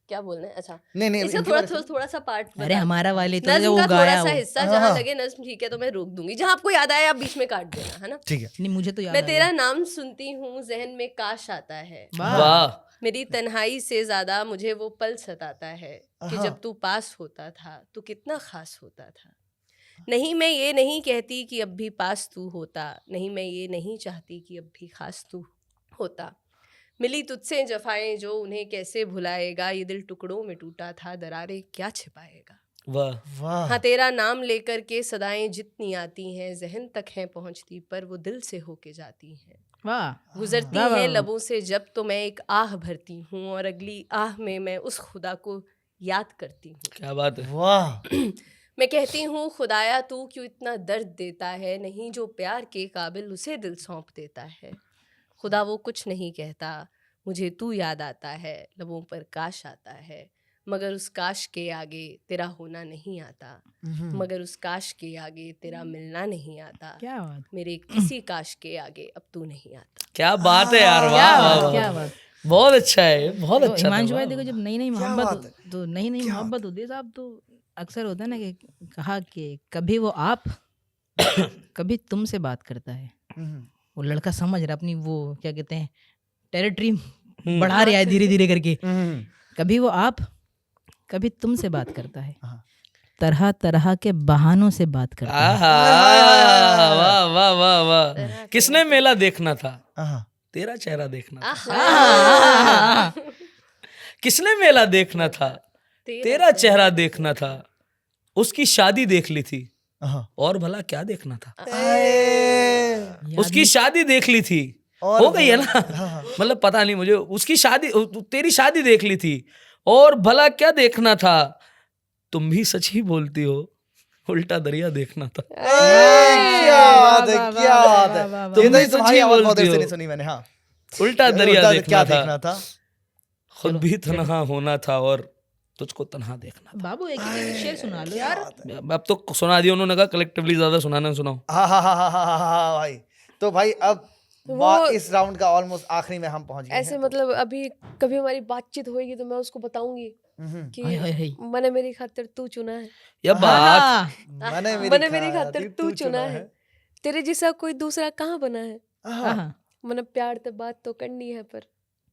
क्या बोलना है? अच्छा नहीं इसका इनकी थोड़ा सा पार्ट अरे हमारा वाले तो नज्म वो का गाया थोड़ा सा वो। हिस्सा जहाँ लगे नज्म ठीक है तो मैं रोक दूंगी, जहाँ आपको याद आए आप बीच में काट देना, है ना। ठीक है। नहीं मुझे तो याद मैं आ तेरा नाम सुनती हूँ जहन में काश आता है, वाह। वाह। मेरी तन्हाई से ज्यादा मुझे वो पल सताता है कि जब तू पास होता था तू कितना खास होता था। नहीं मैं ये नहीं कहती कि अब भी पास तू होता, नहीं मैं ये नहीं चाहती कि अब भी खास तू होता। मिली तुझसे जफाएं जो उन्हें कैसे भुलाएगा, ये दिल टुकड़ों में टूटा था दरारें क्या छिपाएगा। वाह वाह। हाँ तेरा नाम लेकर के सदाएं जितनी आती हैं जहन तक हैं पहुंचती पर वो दिल से होके जाती हैं। वाह। गुजरती वाह, वाह, हैं वाह। लबों से जब तो मैं एक आह भरती हूँ और अगली आह में मैं उस खुदा को याद करती हूँ। क्या बात है। वाह। मैं कहती हूँ खुदाया तू क्यों इतना दर्द देता है, नहीं जो प्यार के काबिल उसे दिल सौंप देता है। खुदा वो कुछ नहीं कहता, मुझे तू याद आता है, लबों पर काश आता है, मगर उस काश के आगे तेरा होना नहीं आता, मगर उस काश के आगे तेरा मिलना नहीं आता, क्या बात, मेरे किसी काश के आगे अब तू नहीं आता। क्या बात है यार। क्या वाह वाह बात, वाह। क्या बात। बहुत अच्छा है, बहुत तो अच्छा था, हिमांशु भाई वाह, देखो वाह। जब नई नई क्या मोहब्बत बात है। तो नई नई क्या मोहब्बत होती है साहब, तो अक्सर होता है ना कि कहा कि कभी वो आप कभी तुमसे बात करता है। वो लड़का समझ रहा अपनी वो क्या कहते हैं टेरिटरी बढ़ा रहा है धीरे धीरे करके। कभी वो आप कभी तुमसे बात करता है, तरह तरह के बहानों से बात करता है। आहा, वाह वाह वाह वाह। किसने मेला देखना था, तेरा चेहरा देखना था। आहा। किसने मेला देखना था, तेरा चेहरा देखना था। उसकी शादी देख ली थी, और भला क्या देखना था। उसकी शादी देख ली थी, हो गई है ना। मतलब पता नहीं मुझे, उसकी शादी, तेरी शादी देख ली थी, और भला क्या देखना था। तुम भी सच ही बोलती हो, उल्टा दरिया देखना था। क्या बात है, क्या बात है। तुम ये तो भी तुम्हारी सच्ची आवाज बहुत बोलती देर से हो। नहीं सुनी मैंने। हाँ, उल्टा दरिया क्या देखना था, था। खुद भी तन्हा होना था और तुझको तन्हा देखना बाबू एक शेर सुना लो यार। था। अब तो सुना दिया उन्होंने, कहा कलेक्टिवली ज्यादा सुनाना सुनाओ। हाँ हाँ हाँ हाँ हाँ हाँ भाई। तो भाई अब इस राउंड का ऑलमोस्ट आखिरी में हम पहुंच गए ऐसे हैं। मतलब अभी कभी हमारी बातचीत होगी तो मैं उसको बताऊंगी कि हाय, हाय, हाय। मैंने मेरी खातिर तू चुना है, यह बात हाँ, मैंने मेरी खातिर तू चुना है, तेरे जैसा कोई दूसरा कहाँ बना है, हाँ। मैंने प्यार ते बात तो करनी है पर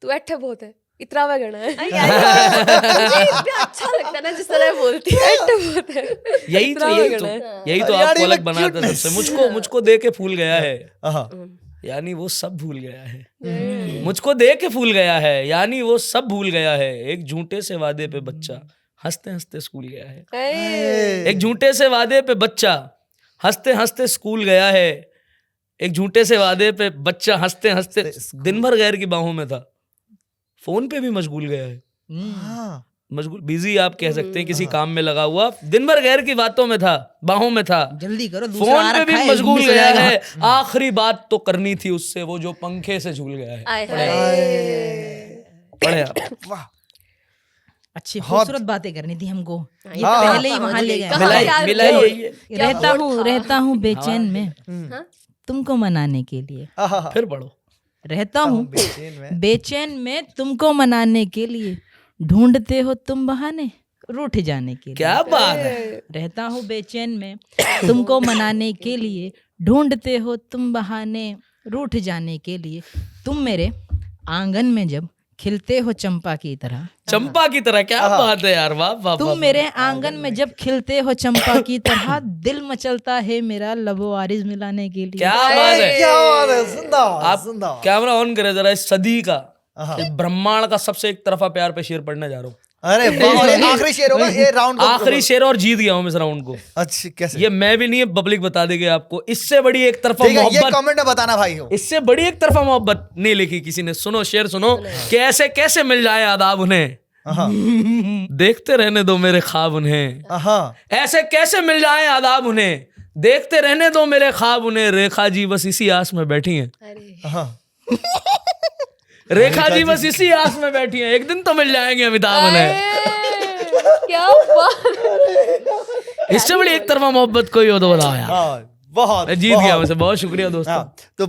तू ऐठे बहुत है, इतरावा गणा है। मुझे इतना अच्छा लगता है ना जिस तरह बोलती है, ऐठे बहुत है, यही तो आपको अलग बनाता है सबसे। मुझको दे के फूल गया है, यानी वो सब भूल गया है। मुझको दे के फूल गया है, यानी वो सब भूल गया है। एक झूठे से वादे पे बच्चा हंसते हंसते स्कूल गया है। एक झूठे से वादे पे बच्चा हंसते हंसते स्कूल गया है। एक झूठे से वादे पे बच्चा हंसते हंसते दिन भर गैर की बाहों में था, फोन पे भी मशगूल गया है। मशगूल बिजी आप कह सकते हैं, किसी काम में लगा हुआ, दिन भर गैर की बातों में था, बाहों में था, जल्दी करो, दूसरा फोन आ पे रखा भी है, मशगूल मिस हो गया जाएगा। है। आखिरी बात तो करनी थी उससे, वो जो पंखे से झूल गया है। आय हाय। पढ़े आप। वाह, अच्छी खूबसूरत बातें करनी थी हमको, ये हाँ, पहले ही वहां ले गए। मिलाई यही है। रहता हूँ बेचैन में हाँ? तुमको मनाने के लिए, फिर पढ़ो। रहता हूँ बेचैन बेचैन में तुमको मनाने के लिए, ढूंढते हो तुम बहाने रूठ जाने के लिए। क्या बात है। रहता हूँ बेचैन में तुमको मनाने के लिए, ढूंढते हो तुम बहाने रूठ जाने के लिए। तुम मेरे आंगन में जब खिलते हो चंपा की तरह, चंपा की तरह, क्या बात है यार, वाह वाह। तुम मेरे आंगन में जब खिलते हो चंपा की तरह, दिल मचलता है मेरा लबो आरिज मिलाने के लिए। क्या बात है। क्या बात है, जिंदाबाद, आप जिंदाबाद। कैमरा ऑन करे जरा, इस सदी का, इस ब्रह्मांड का सबसे एक तरफा प्यार पे शेर पढ़ने जा रहा हूँ। अरे वाह, और ये आखिरी शेर होगा ये राउंड को। आखिरी शेर और जीत गया हूँ मैं इस राउंड को। अच्छा, कैसे? ये मैं भी नहीं है, पब्लिक बता देगी आपको। इससे बड़ी एक तरफा ठीक है, ये मोहब्बत, कमेंट में बताना भाई हो। इससे बड़ी एक तरफा मोहब्बत नहीं लिखी किसी ने। सुनो शेर सुनो, कि ऐसे कैसे मिल जाए आदाब उन्हें, देखते रहने दो मेरे ख्वाब उन्हें। ऐसे कैसे मिल जाए आदाब उन्हें, देखते रहने दो मेरे ख्वाब उन्हें। रेखा जी बस इसी आस में बैठी हैं, रेखा जी बस इसी आस में बैठी हैं, एक दिन तो मिल जाएंगे अमिताभ उन्हें। क्या बात। इससे बड़ी एक तरफा मोहब्बत कोई हो तो बताओ यार। बहुत मैं जीत गया वैसे, बहुत शुक्रिया दोस्तों। हाँ, तो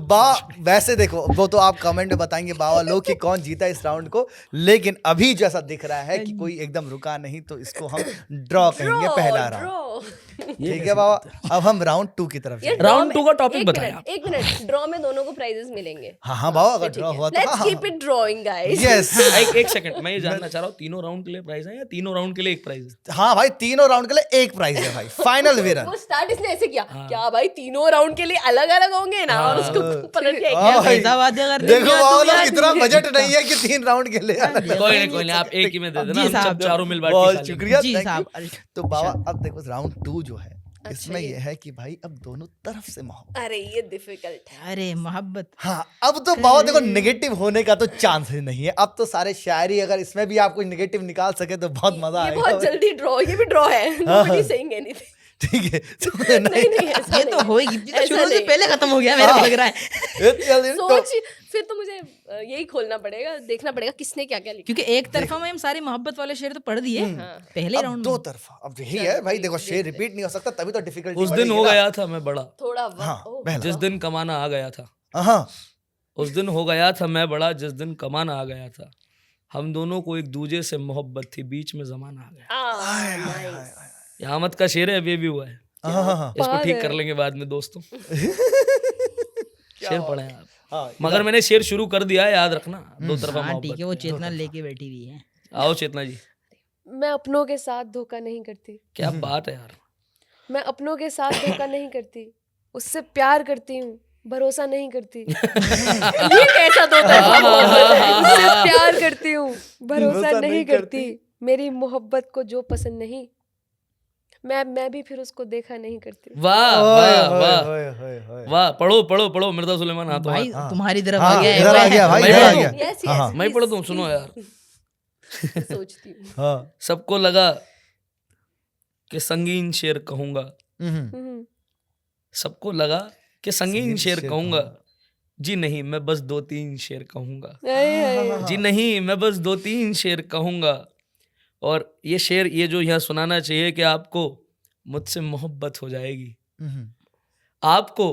वैसे देखो, वो तो आप कमेंट में बताएंगे बाबा लोग कि कौन जीता इस राउंड को, लेकिन अभी जैसा दिख रहा है कि कोई एकदम रुका नहीं, तो इसको हम ड्रॉ कहेंगे, पहला राउंड। ठीक है बाबा, अब हम राउंड 2 की तरफ जाएंगे। राउंड 2 का टॉपिक बताया। एक मिनट, ड्रॉ में दोनों को प्राइजेस मिलेंगे। हाँ बाबा, अगर ड्रॉ हुआ तो let's keep it drawing guys. Yes. एक सेकंड, मैं ये जानना चाह रहा हूँ, तीनों राउंड के लिए प्राइस है या तीनों राउंड के लिए एक प्राइस है? हाँ भाई, तीनों राउंड के लिए एक प्राइज है भाई, फाइनल विनर। वो स्टार्ट इसने ऐसे किया, क्या भाई तीनों राउंड के लिए अलग अलग होंगे ना, और उसको पलट के ऐसा बात अगर देखो बाबा लोग, इतना बजट नहीं है कि 3 राउंड के लिए। कोई नहीं, आप एक ही में दे देना, जी हम सब साहब। चारों मिल बांट के बहुत खा लेंगे। शुक्रिया, जी thank साहब। you। तो बाबा अब देखो राउंड 2 जो है, इसमें ये है कि भाई अब दोनों तरफ से मोहब्बत। अरे ये डिफिकल्ट है। अरे मोहब्बत, हाँ, अब तो बाबा देखो नेगेटिव होने का तो चांस ही नहीं है। अब तो सारे शायरी, अगर इसमें भी आप कोई नेगेटिव निकाल सके तो बहुत मजा ये आएगा। बहुत जल्दी ड्रॉ, ये भी ड्रॉ है। Nobody saying anything. ठीक है, नहीं ऐसा ये तो नहीं। होएगी, ऐसा शुरू से नहीं। पहले खत्म हो गया, मेरे को लग रहा है। सोच, फिर तो मुझे यही खोलना पड़ेगा, देखना पड़ेगा किसने क्या क्या लिखा। क्योंकि एक तरफा में हम सारे मोहब्बत वाले शेर तो पढ़ दिए पहले अब राउंड 2 में। तरफा, अब यही है भाई, देखो शेर रिपीट नहीं हो सकता, तभी तो डिफिकल्टी उस दिन हो गया था मैं बड़ा, थोड़ा हाँ, पहला। जिस दिन कमाना आ गया था। हाँ, उस दिन हो गया था मैं बड़ा, जिस दिन कमाना आ गया था। हम दोनों को एक दूजे से मोहब्बत थी, बीच में जमाना आ गया। यहाँ मत का शेर है, अभी भी हुआ है, हाँ, इसको ठीक कर लेंगे बाद में दोस्तों। शेर पढ़े आप। हाँ, मगर मैंने शेर शुरू कर दिया है, याद रखना। 2 तरफा हाँ ठीक है, मोहब्बत। वो चेतना लेके बैठी हुई है। आओ चेतना जी। मैं अपनों के साथ धोखा नहीं करती, क्या बात है यार। मैं अपनों के साथ धोखा नहीं करती, उससे प्यार करती हूँ, भरोसा नहीं करती। ये कैसा धोखा है? उससे प्यार करती हूँ, भरोसा नहीं करती, मेरी मोहब्बत को जो पसंद नहीं, मैं भी फिर उसको देखा नहीं करती। वाह वाह वाह वाह। पढ़ो पढ़ो पढ़ो, मिर्जा सुलेमान हाथ भाई हाथ। तुम्हारी तरफ हाँ, आ गया है, इधर आ गया भाई, मैं इधर आ पढ़ूं? गया। Yes, हाँ, yes, मैं please, पढ़ता हूँ, सुनो यार। सोचती हूँ। हाँ, सबको लगा कि संगीन शेर कहूंगा, हम्म। सबको लगा कि संगीन संगीन शेर शेर कहूंगा। जी नहीं, मैं बस 2-3 शेर कहूंगा। हाय। जी नहीं, मैं बस 2-3 शेर कहूंगा। और ये शेर, ये जो यहाँ सुनाना चाहिए कि आपको मुझसे मोहब्बत हो जाएगी, आपको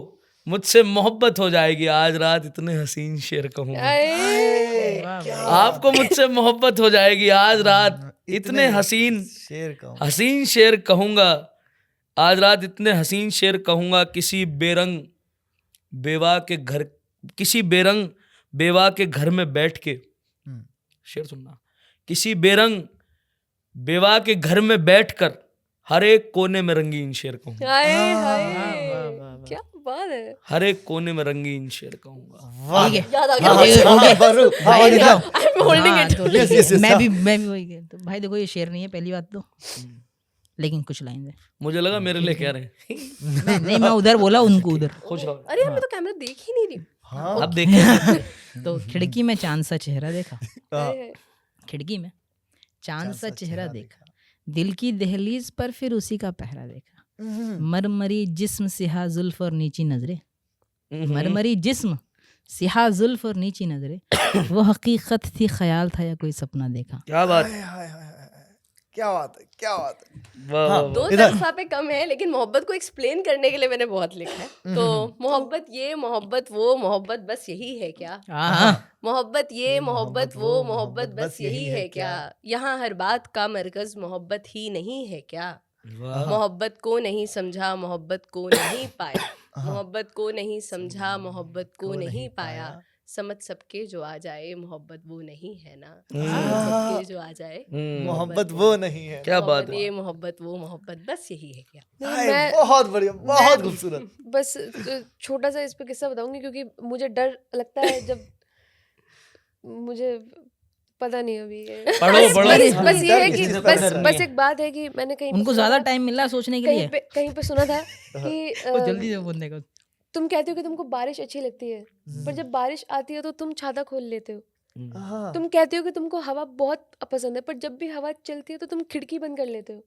मुझसे मोहब्बत हो जाएगी। आज रात इतने हसीन शेर कहूंगा, हाय। वाह, आपको मुझसे मोहब्बत हो जाएगी। आज रात इतने हसीन शेर कहूँ हसीन शेर कहूंगा, आज रात इतने हसीन शेर कहूंगा, किसी बेरंग बेवा के घर में बैठ के, शेर सुनना, किसी बेरंग बेवा के घर में बैठकर हर एक कोने में रंगीन शेर कहूंगा, हाय हाय क्या बात है। हर एक कोने में रंगीन शेर कहूंगा। वाह ठीक है याद आ हाँ, गया। हाँ, बरू, हाँ, भाई, जाओ। होल्डिंग हाँ, इट। तो Yes, yes, yes, मैं हाँ। भी वही कह- तो भाई देखो ये शेर नहीं है पहली बात तो, लेकिन कुछ लाइन है। मुझे लगा मेरे लिए कह रहे हैं। नहीं मैं उधर बोला उनको उधर। खुश रहो। अरे यार मैं तो कैमरा देख ही नहीं रही। हाँ अब देखें। तो खिड़की में चांद सा चेहरा देखा, हाँ, खिड़की में चांद सा चेहरा देखा, दिल की दहलीज पर फिर उसी का पहरा देखा, मरमरी जिस्म सिहा जुल्फ और नीची नजरे, मरमरी जिस्म सिहा जुल्फ और नीची नजरे, वो हकीकत थी ख्याल था या कोई सपना देखा। क्या बात, हाय, हाय, हाय, हाय। क्या बात है, क्या बात है। वाह वाह, दो वाह। तरफा पे कम है, लेकिन मोहब्बत को एक्सप्लेन करने के लिए मैंने बहुत लिखा है। तो मोहब्बत ये, मोहब्बत वो, मोहब्बत बस यही है क्या? हाँ मोहब्बत ये, मोहब्बत वो, मोहब्बत बस यही है क्या? यहाँ हर बात का मरकज मोहब्बत ही नहीं है क्या? वाह। मोहब्बत को नहीं समझा, मोहब्बत को नहीं पाया, मोहब्बत को नहीं समझा, मोहब्बत को नहीं पाया, समझ सबके जो आ जाए, मोहब्बत वो नहीं है ना, समझ सबके जो आ जाए, मोहब्बत वो नहीं है। क्या बात मोहब्बत है। ये, मोहब्बत वो, मोहब्बत बस यही है क्या? हाय, बहुत बढ़िया, बहुत खूबसूरत। बस छोटा सा इस पे किस्सा बताऊंगी, क्योंकि मुझे डर लगता है जब मुझे पता नहीं अभी पढ़ो पढ़ो। बस ये है कि किसी से डर नहीं बस एक बात है कि मैंने कहीं उनको ज्यादा टाइम मिल रहा है सोचने के लिए। कहीं पे सुना था कि वो जल्दी से बोलने का। तुम कहते हो कि तुमको बारिश अच्छी लगती है, पर जब बारिश आती है तो तुम छाता खोल लेते हो। हाँ, तुम कहते हो कि तुमको हवा बहुत पसंद है, पर जब भी हवा चलती है तो तुम खिड़की बंद कर लेते हो।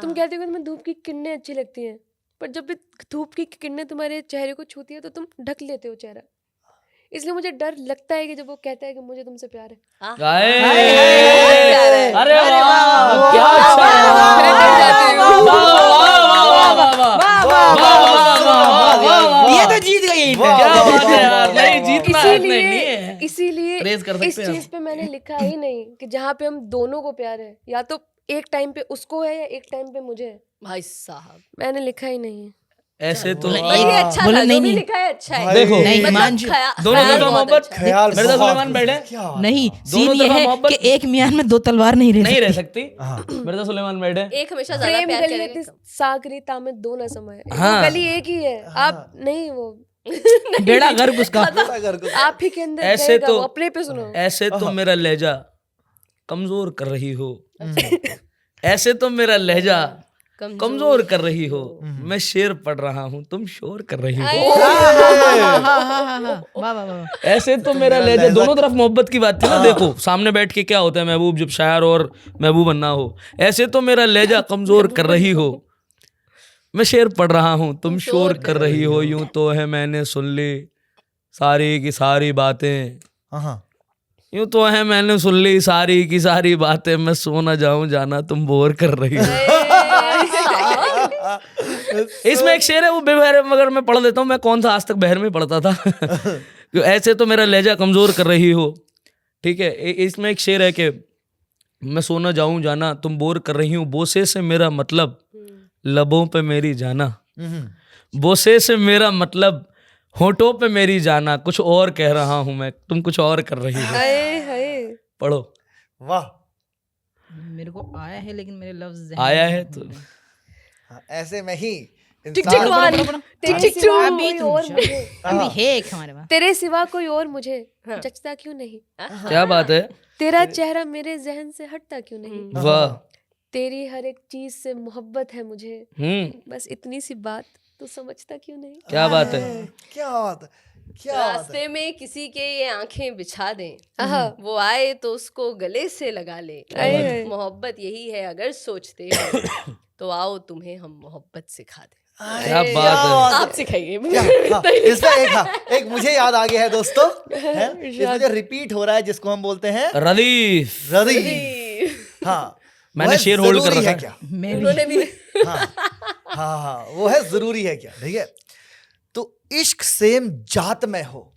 तुम कहते हो कि तुम्हें धूप की किरणें अच्छी लगती हैं, पर जब भी धूप की किरणें तुम्हारे चेहरे को छूती है तो तुम ढक लेते हो चेहरा। इसलिए मुझे डर लगता है कि जब वो कहता है कि मुझे तुमसे प्यार है, गाए। प्यार है। अरे वाह, क्या अच्छा है। मैं डर जाती हूँ। ये तो जीत गई। क्या बात है यार, नहीं जीतना है, नहीं है। इसीलिए रेज कर सकते इस हैं हम। चीज पे मैंने लिखा ही नहीं कि जहाँ पे हम दोनों को प्यार है, या तो एक टाइम पे उसको है या एक टाइम पे मुझे है। भाई साहब, मैंने लिखा ही नहीं है। ऐसे तो पर ये अच्छा बोलो था, जो नहीं, भी नहीं। लिखा है अच्छा है। भाई, देखो, नहीं, मतलब हिमांशु, दोनों ख्याल का बहुत मोहब्बत अच्छा है। ख्याल मेरे साथ बहुत सुलेमान बैठे। क्या बात है। नहीं सीन दोनों ये तरफा है मोहब्बत- कि एक मियान में दो तलवार नहीं रह नहीं सकती। रह सकती। हाँ। मेरे साथ सुलेमान बैठे। एक हमेशा ज्यादा प्रेम प्यार गलियति करेगा। सागरी तामे दो न समय, हाँ। वो गली एक ही है। आप नहीं, वो बेड़ा गर्क उसका। अगर कुछ- आप ही के अंदर ऐसे रहेगा, तो- वो अपने पे सुनो। ऐसे तो मेरा लहजा कमजोर कर रही हो, ऐसे तो मेरा लहजा कमजोर कर रही हो, मैं शेर पढ़ रहा हूँ, तुम शोर कर रही हो। वाह वाह वाह। ऐसे तो मेरा लहजा, दोनों तरफ मोहब्बत की बात थी ना। देखो सामने बैठ के क्या होता है, महबूब जब शायर और महबूब अन्ना हो, ऐसे तो मेरा लहजा कमजोर कर रही हो, मैं शेर पढ़ रहा हूँ, तुम शोर कर रही हो, यूं तो है मैंने सुन ली सारी की सारी बातें, हाँ, यूं तो है मैंने सुन ली सारी की सारी बातें, मैं सो ना जाऊं जाना तुम बोर कर रही हो। इसमें एक शेर है, वो बेबहर, मगर मैं पढ़ देता हूँ। मैं कौन सा आज तक बहर में पढ़ता था। ऐसे तो मेरा लहजा कमजोर कर रही हो, ठीक है। इसमें एक शेर है कि मैं सो ना जाऊं जाना तुम बोर कर रही हूँ, बोसे से मेरा मतलब लबों पे मेरी जाना, बोसे से मेरा मतलब होठों पे मेरी जाना, कुछ और कह रहा हूं मैं, तुम कुछ और कर रही हो। हाय हाय। पढ़ो। वाह। मेरे को आया है लेकिन मेरे लफ्ज ज़हन आया में है नहीं तो घूम रहे। हाँ, ऐसे में ही टिक टिक इंसान- वन, टिक टिक टू। अभी कोई और मुझे, अभी है एक हमारे पास। तेरे सिवा कोई और मुझे जचता क्यों नहीं, क्या बात है। तेरा चेहरा मेरे जहन से हटता क्यों नहीं, वाह। तेरी हर एक चीज से मोहब्बत है मुझे, बस इतनी सी बात तो समझता क्यों नहीं। क्या बात है। क्या बात है, क्या बात है। रास्ते में किसी के ये आंखें बिछा दें, वो आए तो उसको गले से लगा ले, आए। मोहब्बत यही है अगर सोचते हो तो आओ तुम्हें हम मोहब्बत सिखा दें। क्या बात है। आप सिखाइए क्या? हाँ, इसमें एक, हाँ, एक मुझे याद आ गया है दोस्तों, है? इसमें जो रिपीट हो रहा है जिसको हम बोलते हैं रदीफ। रदी। हाँ, मैंने वो है शेर होल्ड कर जरूरी रखा है है। क्या? मैं भी उन्होंने भी हाँ, हाँ, हाँ, वो है जरूरी है क्या, ठीक है। तो इश्क सेम जात में हो,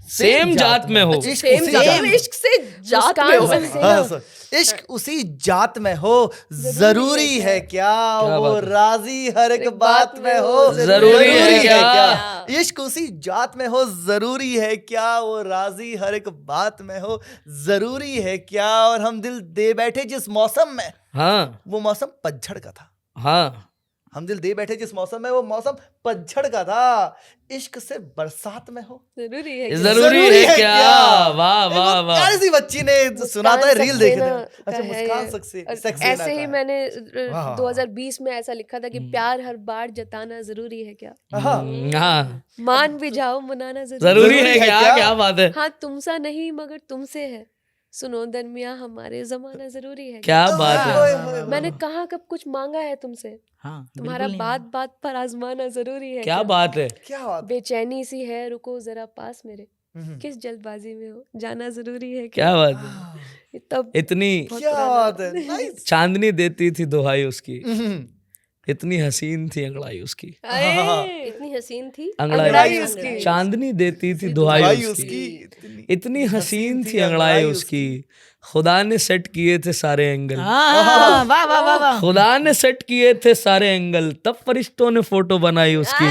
सेम जात में हो। इश्क सेम उसी जात जात में, में। इश्क से जात में मुस्कान हो। सबसे हाँ, सर, इश्क उसी जात में हो, जरूरी है क्या वो बात है। राजी हर एक बात में हो, जरूरी है क्या? इश्क उसी जात में हो, जरूरी है क्या वो राजी हर एक बात में हो, जरूरी है क्या। और हम दिल दे बैठे जिस मौसम में, हाँ वो मौसम पतझड़ का था। हाँ, हम दिल दे बैठे जिस मौसम में, वो मौसम पतझड़ का था। इश्क से बरसात में हो, जरूरी है कि जरूरी है क्या? वाह एक वाह वो वाह। प्यारी सी बच्ची ने सुना था, रील देखे थे। अच्छा, है मुस्कान ये। सक्सेना और सक्सेना ऐसे ही का है। मैंने वाह। 2020 में ऐसा लिखा था कि प्यार हर बार जताना जरूरी है क्या, हाँ, हाँ, मान भी जाओ मनाना जरूरी जरूरी है जरूरी है क्या? क्या? क्या बात है, हाँ तुमसा नहीं मगर तुमसे है, सुनो दरमिया हमारे जमाना जरूरी है क्या बात ओए, है, ओए, ओए। मैंने कहा कब कुछ मांगा है तुमसे, हाँ तुम्हारा बिल्कुल नहीं बात बात पर आजमाना जरूरी है क्या बात है। क्या बात। बेचैनी सी है रुको जरा पास मेरे, हम्म। किस जल्दबाजी में हो जाना जरूरी है क्या बात है। ये तब इतनी बहुत क्या पुराना बात है, नाइस। चांदनी देती थी दुहाई उसकी, हम्म। इतनी हसीन थी अंगड़ाई उसकी। आए, इतनी हसीन थी। अंगड़ाई अंगड़ाई उसकी, उसकी। चांदनी देती थी दुहाई भाई उसकी, उसकी इतनी हसीन थी अंगड़ाई उसकी। खुदा ने सेट किए थे सारे एंगल, हाँ, वाह वाह वाह वाह। खुदा ने सेट किए थे सारे एंगल, तब फरिश्तों ने फोटो बनाई उसकी।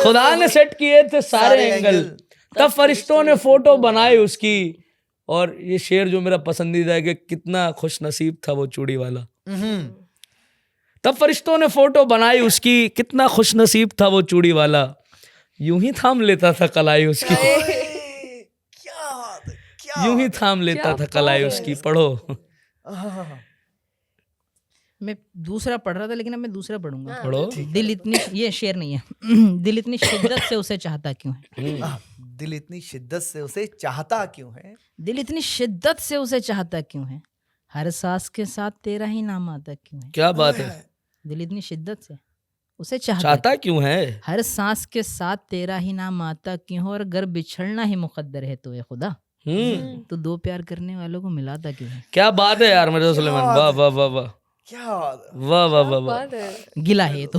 खुदा ने सेट किए थे सारे एंगल, तब फरिश्तों ने फोटो बनाई उसकी। और ये शेर जो मेरा पसंदीदा है कि कितना खुश नसीब था वो चूड़ी वाला, तब फरिश्तों ने फोटो बनाई उसकी, कितना खुश नसीब था वो चूड़ी वाला, यूं ही थाम लेता था कलाई उसकी, क्या बात है, क्या यूं ही थाम लेता था कलाई उसकी। पढ़ो। मैं दूसरा पढ़ रहा था लेकिन अब मैं दूसरा पढ़ूंगा। पढ़ो। दिल इतनी, ये शेर नहीं है। दिल इतनी शिद्दत से उसे चाहता क्यों है, दिल इतनी शिद्दत से उसे चाहता क्यों है, दिल इतनी शिद्दत से उसे चाहता क्यों है, हर सांस के साथ तेरा ही नाम आता क्यों है। क्या बात है, दिल इतनी शिद्दत से उसे चाहता चाहता क्यों है। हर सांस के साथ तेरा ही नाम आता क्यों है, और अगर बिछड़ना ही मुकद्दर है तो ये खुदा, तो दो प्यार करने वालों को मिलाता क्यों है। क्या बात है यार मिर्जा सुलेमान, वाह वाह वाह वाह क्या बात है। वाह वाह वाह वाह। बात है। गिला है ये तो।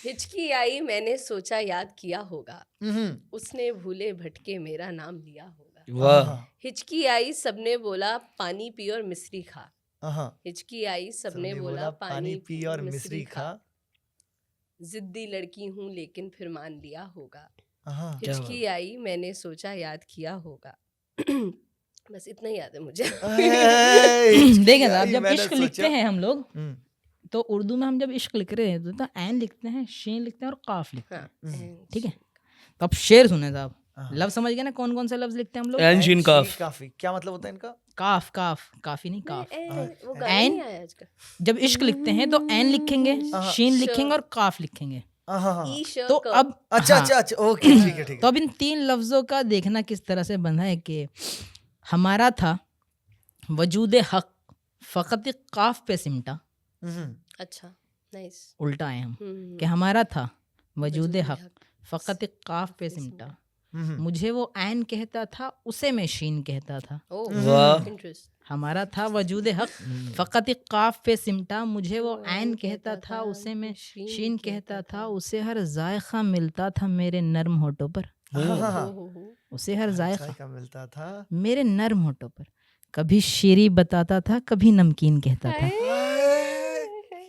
हिचकी आई मैंने सोचा याद किया होगा, हम्म। उसने भूले भटके मेरा नाम लिया होगा। वाह, हिचकी आई सबने बोला पानी पी और मिश्री खा, हाँ, हिचकी आई सबने बोला पानी पी और मिश्री खा, जिद्दी लड़की हूँ लेकिन फिर मान लिया होगा। हाँ। हिचकी आई मैंने सोचा याद किया होगा। बस इतना ही याद है मुझे। देखें साहब, जब मैंने इश्क लिखते सोचा- हैं हम लोग, हम्म, तो उर्दू में हम जब इश्क लिख रहे हैं तो ऐन लिखते हैं, शीन लिखते हैं और काफ लिखते हैं। हाँ, ठीक है, तो अब शेर सुने साहब। हाँ। लफ्ज समझ गए ना कौन कौन से लफ्ज लिखते हैं हम लोग। एन शीन काफ। काफी क्या मतलब होता है इनका? काफ, काफ, काफी नहीं काफ। वो गाना ऐन- नहीं आया आजकल। जब इश्क लिखते हैं तो एन लिखेंगे, शीन लिखेंगे और काफ लिखेंगे। हाँ, हाँ, हाँ। ई श तो क। अब अच्छा हाँ, अच्छा अच्छा, ओके, ठीक है ठीक तो है। अब इन तीन लफ्जों का देखना किस तरह से बंधा है कि हमारा था वजूद हक फ़कत काफ पे सिमटा, हम्म, अच्छा, नाइस। उल्टा है हम कि हमारा था वजूद हक फ़कत काफ पे सिमटा, हम्म, मुझे वो ऐन कहता था उसे मैं शीन कहता था। वाह। इंटरेस्ट। हमारा था वजूद हक फ़कत काफ पे सिमटा, मुझे वो ऐन कहता था उसे मैं शीन कहता था, उसे हर जायका मिलता था मेरे नर्म होठों पर, उसे हर जायका का मिलता था। मेरे नर्म होठों पर, कभी शीरी बताता था कभी नमकीन कहता था।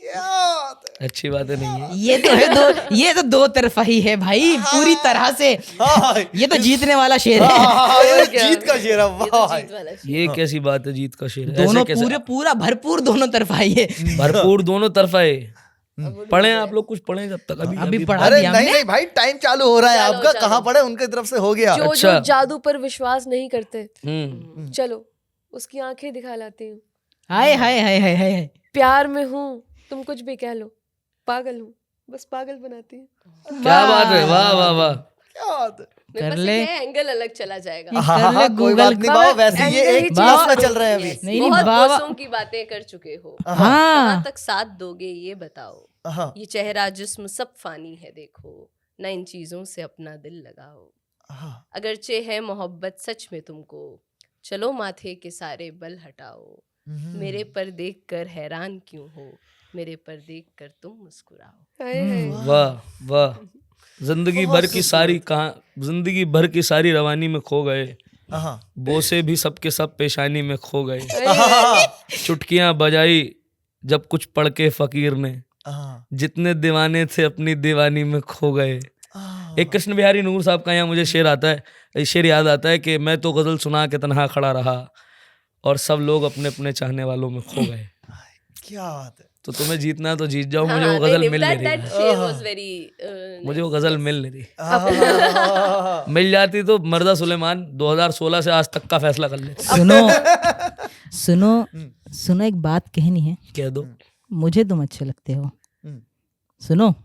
क्या बात है। अच्छी बातें नहीं है। ये तो है दो, ये तो दो तरफा ही है भाई पूरी तरह से। हाँ, ये तो जीतने वाला शेर है। हाँ, ये जीत का शेर है, ये तो वाह। जीत वाला शेर। ये कैसी बात है, जीत का शेर है? दोनों ऐसे कैसे? पूरे पूरा भरपूर दोनों तरफा ही है। भरपूर दोनों तरफा है। पढ़े आप लोग, कुछ पढ़े जब तक अभी पढ़ा अरे दिया नहीं हमने। नहीं भाई, टाइम चालू हो रहा है चलो, आपका, चलो। कहाँ पढ़े, उनकी तरफ से हो गया। जो अच्छा। जो जादू पर विश्वास नहीं करते, हम्म, चलो उसकी आंखें दिखा लाती हूँ। हाय हाय हाय हाय हाय। प्यार में हूँ तुम कुछ भी कह लो, पागल हूँ बस पागल बनाती हूँ। क्या बात है, वाह वाह वाह। क्या बात है। मेरे कर पास ले। एक है, एंगल अलग चला जाएगा। हाँ, कर ले हाँ, कोई बात गूगल नहीं का। बाबा, वैसे ये एंगल एक ही क्लास चला में दो। चल रहे हैं अभी। Yes, नहीं, बहुत बाबा- बोसों की बातें कर चुके हो, हाँ कहाँ तक साथ दोगे ये बताओ, हाँ, ये चेहरा जिस्म सब फानी है देखो, ना इन चीजों से अपना दिल लगाओ, हाँ, अगरचे है मोहब्बत सच में तुमको, चलो माथे के सारे बल हटाओ, मेरे पर देख कर हैरान क्यों हो, मेरे पर देख कर तुम मुस्कुराओ। हाय हाय। वाह वाह। जिंदगी भर की सारी जिंदगी भर की सारी रवानी में खो गए, हाँ। बोसे भी सबके सब पेशानी में खो गए, चुटकियां बजाई जब कुछ पढ़ के फकीर ने, हाँ। जितने दीवाने थे अपनी दीवानी में खो गए। एक कृष्ण बिहारी नूर साहब का यहाँ मुझे शेर आता है, शेर याद आता है कि मैं तो गजल सुना के तन्हा खड़ा रहा और सब लोग अपने अपने चाहने वालों में खो गए। क्या बात है। तो तुम्हें जीतना है तो जीत जाओ, मुझे वो गजल मिल नहीं that रही, share was very मुझे वो गजल मिल नहीं रही। हाँ। मिल जाती तो मर्दा सुलेमान 2016 से आज तक का फैसला कर लेते। सुनो एक बात कहनी है, कह दो। मुझे तुम अच्छे लगते हो। सुनो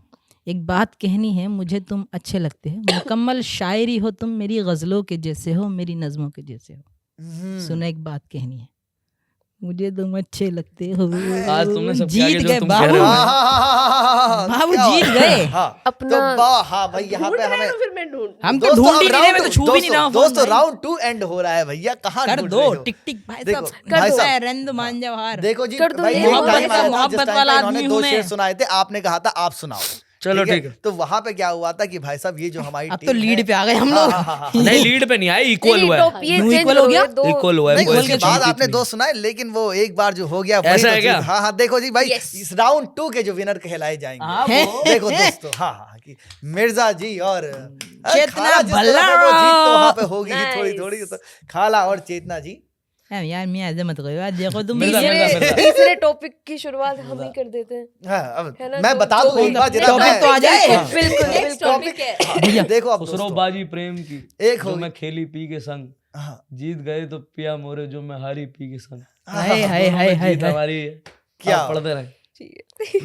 एक बात कहनी है, मुझे तुम अच्छे लगते हो, मुकम्मल शायरी हो तुम, मेरी गजलों के जैसे हो, मेरी नज़मों के जैसे हो। सुनो एक बात कहनी है, मुझे तुम अच्छे लगते हो। आज तुमने सब जीत गए तुम बाबू, कह रहे हो। बाबू क्या जीत बात है। गए। हाँ, अपना तो हाँ भाई यहाँ पे हमें फिर मैं ढूंढ हम तो दोस्तों, ढूंढ ही अब नहीं रहे, मैं तो round छू भी नहीं रहा हूँ फोन दोस्तों भाई। राउंड 2 एंड हो रहा है भैया, कहाँ कर ढूंढ दो रहे हो? टिक टिक भाई देखो, साहब, भाई कर दो साहब। रंद मान जवाहर। देखो जी कर दो, भाई, ये एक मोहब्बत टाइम का आया था जिस मोहब्बत टाइम वाला पे इन्होंने आदमी 2 हूँ शेर मैं। सुनाए थे, आपने कहा था आप सुनाओ। चलो ठीक है। तो वहां पे क्या हुआ था कि भाई साहब ये जो हमारी अब टीम तो लीड है- पे आ गए हम हाँ, लोग। हाँ, हाँ, हाँ। नहीं लीड पे नहीं आए, इक्वल हुआ है। ये यूं change equal हो गया? दो इक्वल हुआ है। नहीं, कोई उसके ऐसी बाद चीज आपने नहीं। 2 सुनाए, लेकिन वो एक बार जो हो गया वही ऐसा तो है क्या? चीज- हाँ हाँ, देखो जी भाई, Yes. इस राउंड 2 के जो विनर कहलाए जाएंगे, देखो दोस्तों, हाँ हाँ, कि मिर्जा जी और खाला जिस भल्ला। तरह से वो जीत तो वहाँ पे होगी ही Nice. थोड़ी थोड़ी, तो खाला और चेतना जी। यार मैं ऐसे मत करो यार, देखो तुम मिर्जा, मिर्जा। तीसरे टॉपिक की शुरुआत हम ही कर देते हैं। हाँ, अब है ना, मैं तो बता जो दूं एक बार जितना टॉपिक तो आ जाए। बिल्कुल नेक्स्ट टॉपिक है। हाँ, देखो अब खुसरो दोस्तों, बाजी प्रेम की एक जो होगी। मैं खेली पी के संग, हाँ, जीत गए तो पिया मोरे जो मैं हारी पी के संग। हाय हाय हाय हाय जीत हमारी है। क्या? आप पढ़ते रहे।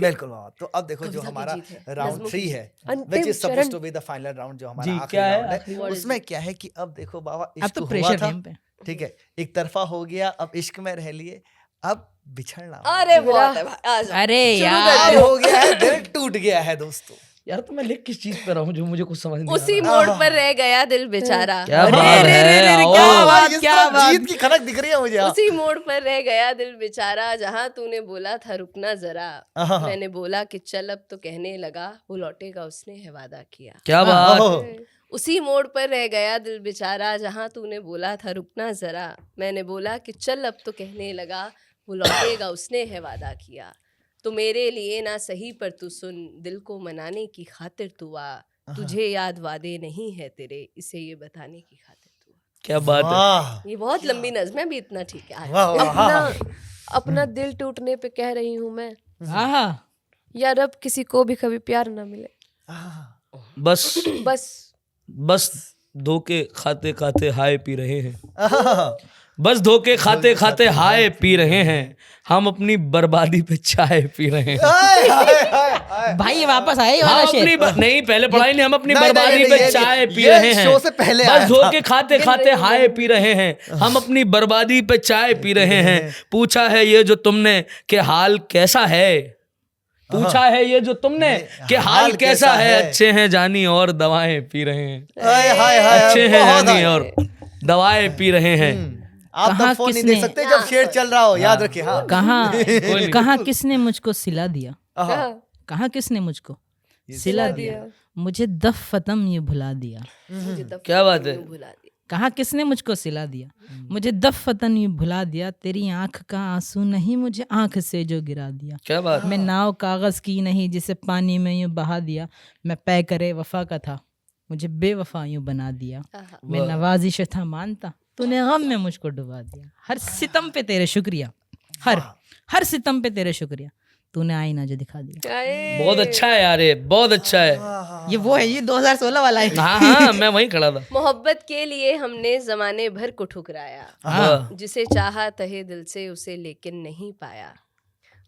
बिल्कुल बाबा। तो अब देखो जो कविता की हमारा जीत है, राउंड नज़्मों 3 की है, अंतिम which is supposed चरण। to be the final round, जो हमारा जी, आखिरी क्या है राउंड आखिरी है, round? उसमें क्या है कि अब देखो बाबा, अब इश्क तो हुआ प्रेशर था, है हम पे। ठीक है, एक तरफा हो गया, अब इश्क में रह लिए, अब बिछड़ना अरे बहुत है भाई, आ जाओ। अरे अब यार हो गया है, दिल टूट गया है दोस्तों। यार तो मैं लिख किस चीज पे रहा हूँ जो मुझे कुछ समझ नहीं आ उसी रहा। मोड़ पर रह गया दिल बेचारा। क्या अरे, बात अरे, है? अरे, अरे, आओ। क्या भाई, बात, इस क्या तरफ बात। जीत की खनक दिख रही है मुझे। हाँ। उसी मोड़ पर रह गया दिल बेचारा, जहाँ तूने बोला था रुकना जरा, हाँ। मैंने बोला कि चल अब तो कहने लगा, वो लौटेगा उसने है वादा किया। क्या बात। ओह, उसी मोड़ पर रह गया दिल बेचारा, जहाँ तूने बोला था रुकना जरा, मैंने बोला कि चल अब तो कहने लगा, वो लौटेगा उसने है वादा किया। तो मेरे लिए ना सही पर तू सुन, दिल को मनाने की खातिर तू आ, तुझे याद वादे नहीं है तेरे, इसे ये बताने की खातिर तू आ। क्या बात है। ये बहुत लंबी नज़्म है, भी इतना ठीक है। वाह, वाह, हाँ, हाँ। अपना दिल टूटने पे कह रही हूँ मैं, आहा यार अब किसी को भी कभी प्यार ना मिले। बस बस धोखे खाते खाते हाय पी रहे हैं, बस धोखे खाते खाते हाय पी रहे हैं, हम अपनी बर्बादी पे चाय पी रहे हैं। हाय, हाय, हाय, हाय। भाई ये वापस आए हम वाला अपनी शेर। नहीं पहले पढ़ाई नहीं, हम अपनी नहीं, नहीं, बर्बादी नहीं, पे ये- चाय पी ये रहे हैं, शो से पहले आया बस था। धोखे खाते खाते हाय पी रहे हैं, हम अपनी बर्बादी पे चाय पी रहे हैं। पूछा है ये जो तुमने कि हाल कैसा है, पूछा है ये जो तुमने कि हाल कैसा है, अच्छे हैं जानी और दवाएं पी रहे हैं, हाय, हाय, हाय, अच्छे हैं बहुत जानी हाय। और दवाएं पी रहे हैं। आप कहाँ तब फोन नहीं दे किसने- सकते जब शेर चल रहा हो, याद रखिए। हाँ, कहाँ किसने मुझको सिला दिया, हाँ। कहाँ किसने मुझको सिला सिला दिया, दिया। मुझे दफतम ये भुला दिया। मुझे दफन क्या बात है। क्यों भुला दिया। कहाँ किसने मुझको सिला दिया, मुझे दफतन ये भुला दिया, तेरी आंख का आंसू नहीं मुझे आंख से जो गिरा दिया। क्या बात। मैं नाव कागज की नहीं जिसे पानी में यूं बहा दिया, मैं पै करे वफा का था मुझे बेवफा यूं बना दिया। आहा। मैं नवाजिश था मानता तूने गम में मुझको डुबा दिया। हर सितम पे तेरे शुक्रिया, हर सितम पे तेरे शुक्रिया, तूने आईना जो दिखा दिया। बहुत अच्छा है यार, ये बहुत अच्छा है। ये वो है, ये 2016 वाला है। हाँ हाँ, मैं वहीं खड़ा था। मोहब्बत के लिए हमने जमाने भर को ठुकराया, हाँ। जिसे चाहा तहे दिल से उसे लेकिन नहीं पाया।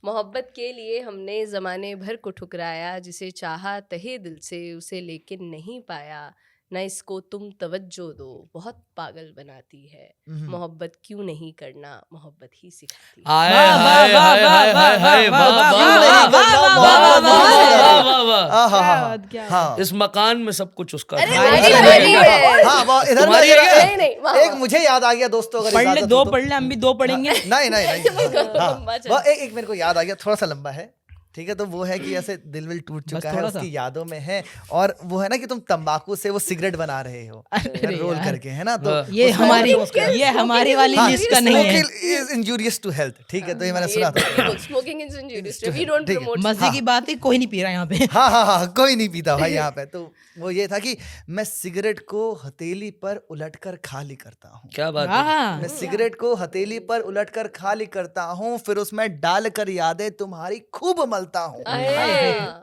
मोहब्बत के लिए हमने ज़माने भर को ठुकराया, जिसे चाहा तहे दिल से उसे लेकिन नहीं पाया। न इसको तुम तवज्जो दो, बहुत पागल बनाती है। मोहब्बत क्यों नहीं करना, मोहब्बत ही सिखाती है। हाय हाय हाय हाय हाय हाय, वाह वाह वाह वाह वाह वाह वाह। हाँ, इस मकान में सब कुछ उसका अरे था। हमारी है। हाँ, वो इधर तुम्हारी मैं- है क्या? नहीं नहीं वहाँ- एक मुझे याद आ गया दोस्तों, अगर पढ़ ले, इजाजत दो हो तो। पढ़ ले, हम भी दो पढ़ेंगे। नहीं नहीं नहीं, हाँ, लंबा चल। वो एक मेरे को याद आ गया, थोड़ा सा लंबा है, ठीक है, तो वो है कि ऐसे दिल विल टूट बस चुका है, थोड़ा सा। उसकी यादों में है। और वो है ना कि तुम तंबाकू से वो सिगरेट बना रहे हो अरे रोल यार। करके, है ना, तो हाँ। ये उसका हमारी मतलब ये हमारी वाली हाँ, लिस्ट का नहीं है। smoking is injurious to health, ठीक है, तो ये मैंने सुना था। Smoking is injurious, we don't ठीक है। प्रमोट। मजे की बात है, कोई नहीं पी रहा यहाँ पे। हाँ हाँ हाँ, कोई नहीं पीता भाई यहाँ पे। तो वो ये था कि मैं सिगरेट को हथेली पर उलटकर खाली करता हूँ। क्या बात है। हाँ, मैं सिगरेट को हथेली पर उलटकर खाली करता हूँ, फिर उसमें डालकर यादें तुम्हारी खूब मलता हूँ,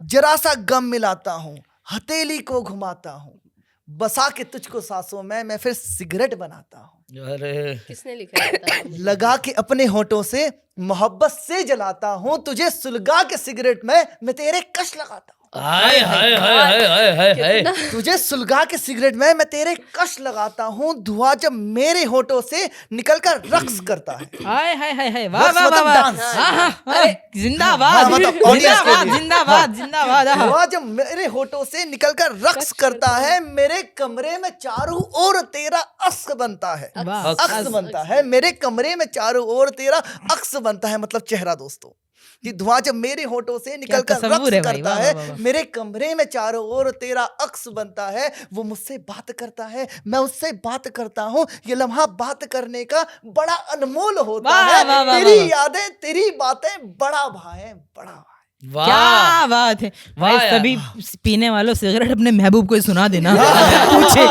जरा सा गम मिलाता हूँ, हथेली को घुमाता हूँ, बसा के तुझको सांसों में मैं फिर सिगरेट बनाता हूँ, अरे किसने लिखा है बता दो। लगा के अपने होठों से मोहब्बत से जलाता हूँ, तुझे सुलगा के सिगरेट में मैं तेरे कश लगाता हूँ। हाय हाय हाय हाय हाय हाय हाय। तुझे सुलगा के सिगरेट में मैं तेरे कश लगाता हूँ, धुआं जब मेरे होठों से निकलकर रक्स करता है। हाय हाय हाय हाय, वाह रक्स वाह वाह मतलब वाह, डांस। हाँ हाँ हाँ, जिंदाबाद हाँ, मतलब audience के जिंदाबाद लिए। जिंदाबाद जिंदाबाद। हाँ। धुआं जब मेरे होठों से निकलकर रक्स करता है, मेरे कमरे में चारों ओर तेरा अक्स बनता है। वाह, अक्स बनता है मेरे कमरे में चारों ओर तेरा अक्स बनता है, मतलब चेहरा दोस्तों। कि धुआं जब मेरे होठों से निकलकर तसव्वुर रक्स है भाई, करता वाह, है, वाह, वाह। मेरे कमरे में चारों ओर तेरा अक्स बनता है, वो मुझसे बात करता है, मैं उससे बात करता हूँ, ये लम्हा बात करने का बड़ा अनमोल होता वाह, है। वाह, वाह, तेरी वाह। यादें तेरी बातें बड़ा भाई, बड़ा भाई। वाह क्या बात है भाई। वाह यार। सभी पीने वालों सिगरेट अपने महबूब को ही सुना देना, पूछे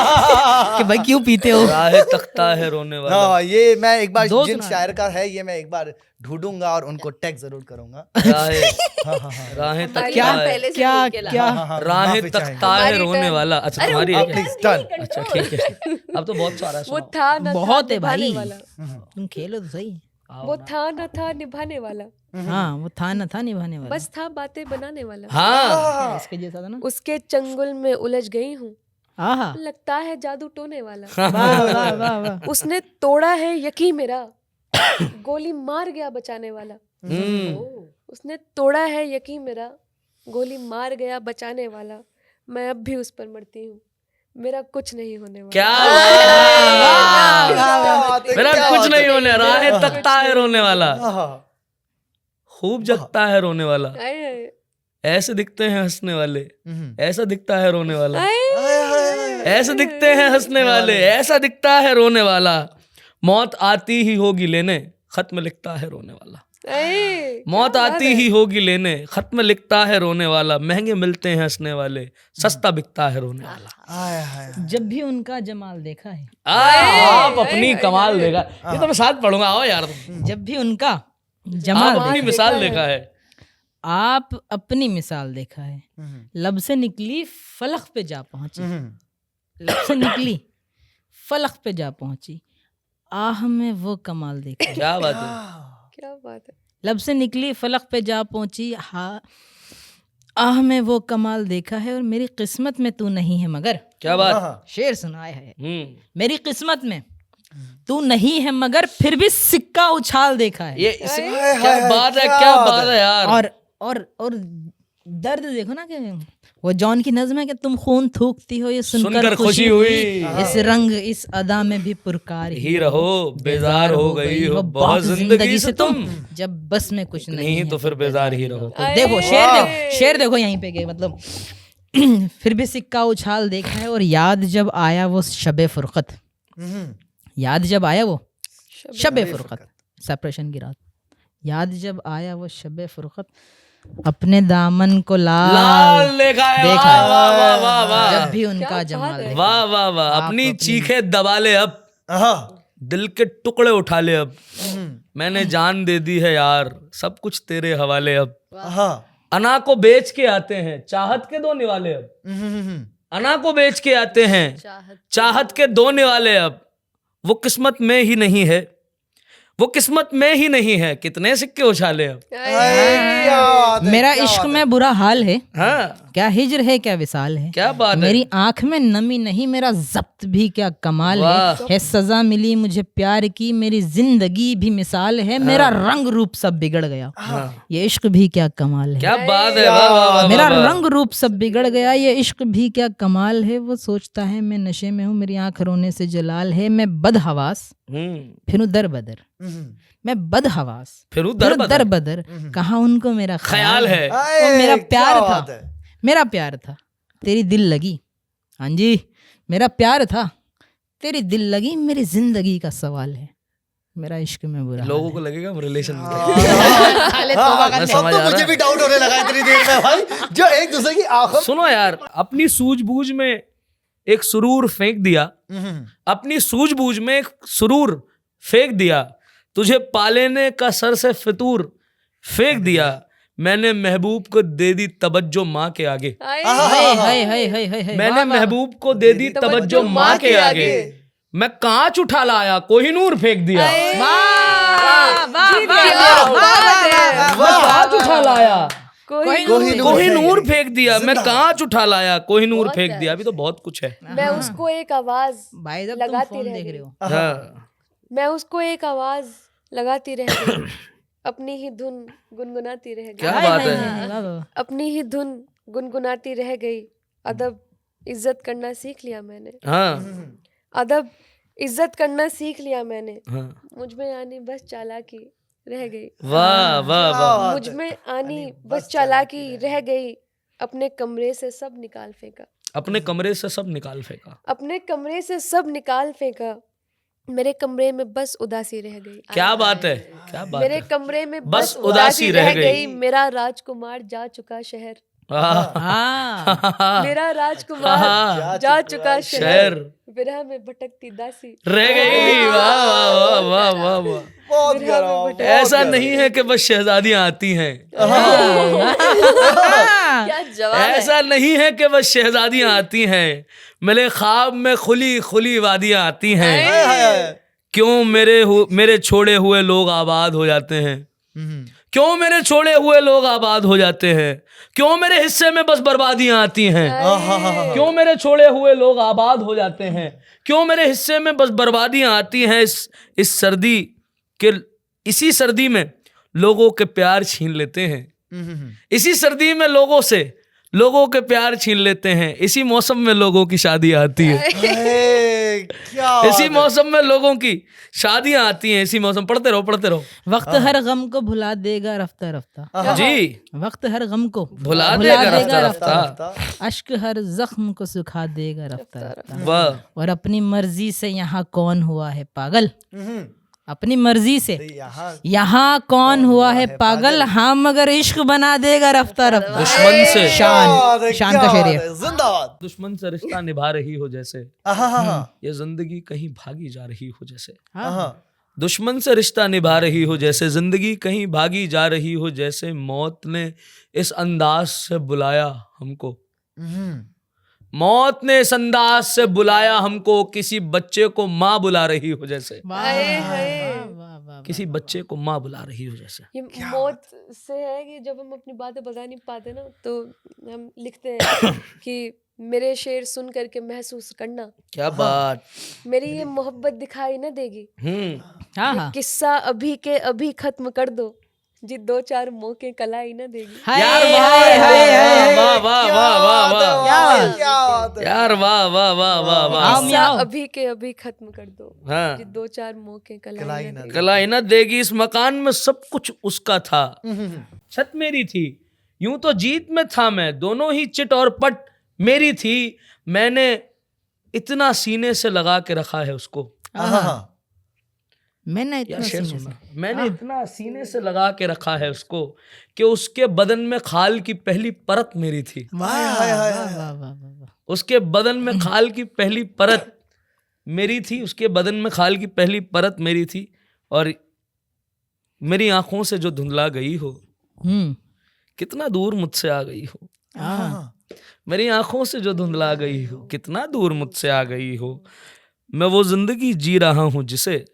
कि भाई क्यों पीते हो। राहे तकता है रोने वाला। हाँ, ये मैं एक बार दो जिन सुना शायर का है ये मैं एक बार ढूंढूंगा और उनको टैग जरूर करूंगा। राहे हाँ हाँ हाँ राहें हमारी तकता बात है, पहले से क्या बोल के ला। क्या हाँ, हाँ, राहें माफी तकता चाहेंगे। है हमारी रोने turn। वाला। अच्छा अरे तुम्हारी उनकी है क्या? Please done. अच्छा ठीक है, अब तो बहुत सारा है, वो सुनाओ। था न था बहुत है निभाने भाई। वाला, तुम खेलो तो सही। वो था न था निभाने वाला, हाँ, वो था न था निभाने वाला। बस था बातें बनाने वाला। हाँ इसके जैसा था ना। उसके चंगुल में उलझ गई हूँ, आहा, लगता है जादू टोने वाला। वाह वाह वाह वाह। उसने तोड़ा है यकीन मेरा, गोली मार गया बचाने वाला। उसने तोड़ा है यकीन मेरा, गोली मार गया बचाने वाला। मैं अब भी उस पर मरती हूँ, मेरा कुछ नहीं होने वाला। क्या बात है, मेरा क्या कुछ बात नहीं है। होने, राहें तकता है रोने वाला, हाँ, खूब जगता है रोने वाला। आए, आए, ऐसे दिखते हैं हंसने वाले, हम्म। ऐसा दिखता है रोने वाला। आए, ऐसे दिखते हैं हंसने वाले, ऐसा दिखता है रोने वाला। मौत आती ही होगी लेने, खत में लिखता है रोने वाला। आए। मौत आती ही होगी लेने, खत में लिखता है रोने वाला। महंगे मिलते हैं हंसने वाले, सस्ता बिकता है रोने वाला। आय, हाय, हाय। जब भी उनका जमाल देखा है, आप अपनी कमाल देगा, ये तो मैं साथ पढ़ूंगा। आओ यार तुम। जब भी उनका आप जमाल अपनी देखा, मिसाल देखा है। आप अपनी मिसाल देखा है। लब से निकली फलक पे जा पहुंची, लब से निकली फलक पे जा पहुंची, आह में वो कमाल देखा है। क्या बात है। क्या बात है। लब से निकली फलक पे जा पहुंची, हाँ आह में वो कमाल देखा है, और मेरी किस्मत में तू नहीं है मगर। क्या बात। शेर सुनाया है। मेरी किस्मत में तू नहीं है मगर फिर भी सिक्का उछाल देखा है। ये क्या बात है, क्या बात है यार। और दर्द देखो ना कि वो जॉन की नज़्म है कि तुम खून थूकती हो ये सुनकर खुशी हुई, इस रंग इस अदा में भी पुरकार ही रहो, बेजार हो गई हो बहुत जिंदगी से तुम, जब बस में कुछ नहीं नहीं है तो फिर बेजार ही रहो। तो देखो शेर देखो यहीं पे गए, मतलब फिर भी सिक्का उछाल देखा है। और याद जब आया वो शबे फुरकत, याद जब आया वो शबे फुरकत, सेपरेशन की रात, याद जब आया वो शबे फुरकत, अपने दामन को लाल देखा है। देखा वाह है। वाह वाह वाह वाह जब भी उनका जमाल देखा। वाह वाह वाह। अपनी चीखे दबा ले अब, दिल के टुकड़े उठा ले अब, मैंने जान दे दी है यार, सब कुछ तेरे हवाले अब। अना को बेच के आते हैं, चाहत के दो निवाले अब। अना को बेच के आते हैं, चाहत के दो निवाले अब। वो किस्मत में ही नहीं है, वो किस्मत में ही नहीं है, कितने सिक्के उछाले अब। मेरा इश्क में बुरा हाल है, हाँ क्या हिज्र है क्या विसाल है, क्या बात है। मेरी आंख में नमी नहीं मेरा जब्त भी क्या कमाल है सजा मिली मुझे प्यार की, मेरी जिंदगी भी मिसाल है, मेरा रंग रूप सब बिगड़ गया, ये इश्क भी क्या कमाल है। क्या बात है। वाह वाह वाह। मेरा रंग रूप सब बिगड़ गया, ये इश्क भी क्या कमाल है। वो सोचता है मैं नशे में हूँ, मेरी आंख रोने से जलाल है, मैं बदहवास फिर दर बदर, मैं बद हवास, फिर फिर दर बदर, कहाँ उनको मेरा ख्याल है। वो मेरा प्यार क्या था, बात है। मेरा प्यार था, तेरी दिल लगी। हाँ जी, मेरा प्यार था, तेरी दिल लगी, मेरी जिंदगी का सवाल है, मेरा इश्क में बुरा लोगों को लगेगा हम रिलेशन में साले तौबा मैं करने। समझ तो आ रहा मुझे है। भी डाउट होने लगा इतनी देर में भाई, जो एक दूसरे की आंखों सुनो यार, अपनी सूझबूझ में एक सुरूर फेंक दिया, अपनी सूझबूझ में एक सुरूर फेंक दिया, तुझे पालेने का सर से फितूर फेंक दिया, मैंने महबूब को दे दी तवज्जो माँ के आगे, हाय हाय हाय हाय हाय हाय, मैंने वाह, वाह, महबूब को दे दी तवज्जो माँ के आगे, मैं कांच उठा लाया कोहिनूर फेंक दिया, वाह, वाह, जीत वाह, गया, वाह, वाह, मैं कांच उठा लाया कोहिनूर कोहिनूर फेंक दिया, मैं कांच उठा लाया कोहिनूर बहुत फेंक है। दिया। अभी तो बहुत कुछ है। मैं उसको एक आवाज भाई जब तुम लगाती फोन रह देख गई। रहे हो, हाँ। मैं उसको एक आवाज लगाती रह गई, अपनी ही धुन गुनगुनाती रह क्या गई, बात हाय, है। हाय, हाय, वाह, वाह। अपनी ही धुन गुनगुनाती रह गई। अदब इज्जत करना सीख लिया मैंने, हाँ अदब इज्जत करना सीख लिया मैंने, हाँ, मुझ में आनी बस चालाकी रह गई, वाह वाह वाह, मुझ में आनी बस चालाकी रह गई, अपने कमरे से सब निकाल फेंका, अपने कमरे से सब निकाल फेंका। अपने कमरे से सब निकाल फेंका, मेरे कमरे में बस उदासी रह गई, क्या बात है, क्या बात मेरे है। कमरे में बस उदासी रह गई। मेरा राजकुमार जा चुका शहर, हाँ, मेरा राजकुमार जा चुका शहर, शहर विरह में भटकती दासी रह गई। वाह वाह वाह वाह वाह वाह। बहुत गहरा, बहुत ऐसा गहरा। नहीं है कि बस शहजादियां आती हैं, क्या जवाब है। ऐसा नहीं है कि बस शहजादियां आती हैं, मेरे ख्वाब में खुली खुली वादियां आती हैं, हाय, हाय, हाय। क्यों मेरे छोड़े हुए लोग आबाद हो जाते हैं, क्यों मेरे छोड़े हुए लोग आबाद हो जाते हैं, क्यों मेरे हिस्से में बस बर्बादियां आती हैं, क्यों मेरे छोड़े हुए लोग आबाद हो जाते हैं, क्यों मेरे हिस्से में बस बर्बादियां आती हैं। इस सर्दी के इसी सर्दी में लोगों के प्यार छीन लेते हैं, इसी सर्दी में लोगों के प्यार छीन लेते हैं, इसी मौसम में लोगों की शादी आती है, हाय, क्या इसी बात है। मौसम में लोगों की शादियां आती हैं, इसी मौसम। पढ़ते रहो वक्त हर गम को भुला देगा रफ्ता रफ्ता, जी, वक्त हर गम को भुला देगा रफ्ता रफ्ता। अश्क हर जख्म को सुखा देगा रफ्ता रफ्ता, वाह, और अपनी मर्जी से यहाँ कौन हुआ है पागल, अपनी मर्जी से यहाँ कौन हुआ है पागल, हाँ मगर इश्क बना देगा रफ्ता रफ्ता। दुश्मन से शान का शेर है। जिंदाबाद। दुश्मन से रिश्ता निभा रही हो जैसे, ये जिंदगी कहीं भागी जा रही हो जैसे, दुश्मन से रिश्ता निभा रही हो जैसे, जिंदगी कहीं भागी जा रही हो जैसे, मौत ने इस अंदाज से बुलाया हमको, मौत ने इस अंदाज से बुलाया हमको, किसी बच्चे को माँ बुला रही हो जैसे, किसी बच्चे को माँ बुला रही हो जैसे। ये मौत से है कि जब हम अपनी बातें बता नहीं पाते ना, तो हम लिखते हैं कि मेरे शेर सुन करके महसूस करना, क्या बात। मेरी ये मोहब्बत दिखाई न देगी, हाँ ये हाँ, किस्सा अभी के अभी खत्म कर दो, जी 2-4 मौके कलाई न देगी। यार वाह वाह वाह वाह वाह, यार वाह वाह वाह वाह वाह। किस्सा अभी के अभी खत्म कर दो, हाँ, जी 2-4 मौके कलाई न देगी। कलाई न देगी। इस मकान में सब कुछ उसका था, छत मेरी थी, यूं तो जीत में था मैं, दोनों ही चिट और पट मेरी थी, मैंने इतना सीने से लगा के रखा है उसको। मैंने यार इतना शेर सीने सुनना, से, मैंने इतना सीने से लगा के रखा है उसको कि उसके बदन में खाल की पहली परत मेरी थी, वाह वाह वाह वाह वाह, उसके बदन में खाल की पहली परत मेरी थी, उसके बदन में खाल की पहली परत मेरी थी, और मेरी आंखों से जो धुंधला गई हो, कितना दूर मुझसे आ गई हो, मेरी आंखों से जो धुंधला गई हो, कितना दूर मुझसे आ गई हो, मैं वो जिंदगी जी रहा हूँ जिसे,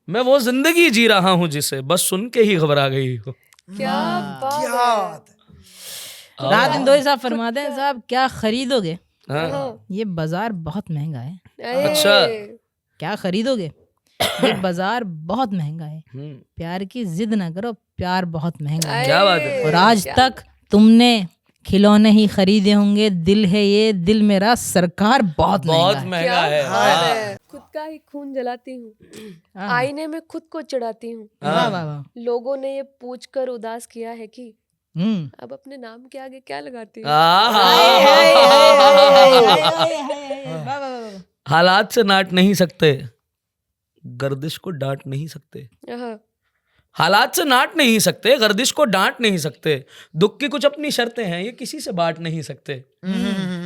मैं वो जिंदगी जी रहा हूँ जिसे बस सुन के ही घबरा गई हो। क्या बात है। रात दिन दो साहब फरमाते हैं, साहब क्या खरीदोगे, हाँ, ये बाजार बहुत महंगा है, अच्छा, क्या खरीदोगे, ये बाजार बहुत महंगा है, प्यार की जिद ना करो, प्यार बहुत महंगा है, क्या बात है। और आज तक तुमने खिलौने ही खरीदे होंगे, दिल है ये दिल मेरा सरकार बहुत बहुत महंगा महंगा है। बात है। खुद का ही खून जलाती हूँ, हाँ। आईने में खुद को चढ़ाती हूँ। वाह वाह वाह। लोगों ने ये पूछकर उदास किया है कि हम्म। अब अपने नाम के आगे क्या लगाती हूँ। वाह, वाह, वाह। हालात से नाट नहीं सकते, गर्दिश को डांट नहीं सकते। हाँ, हालात से नाट नहीं सकते, गर्दिश को डांट नहीं सकते। दुख की कुछ अपनी शर्तें हैं, ये किसी से बांट नहीं सकते।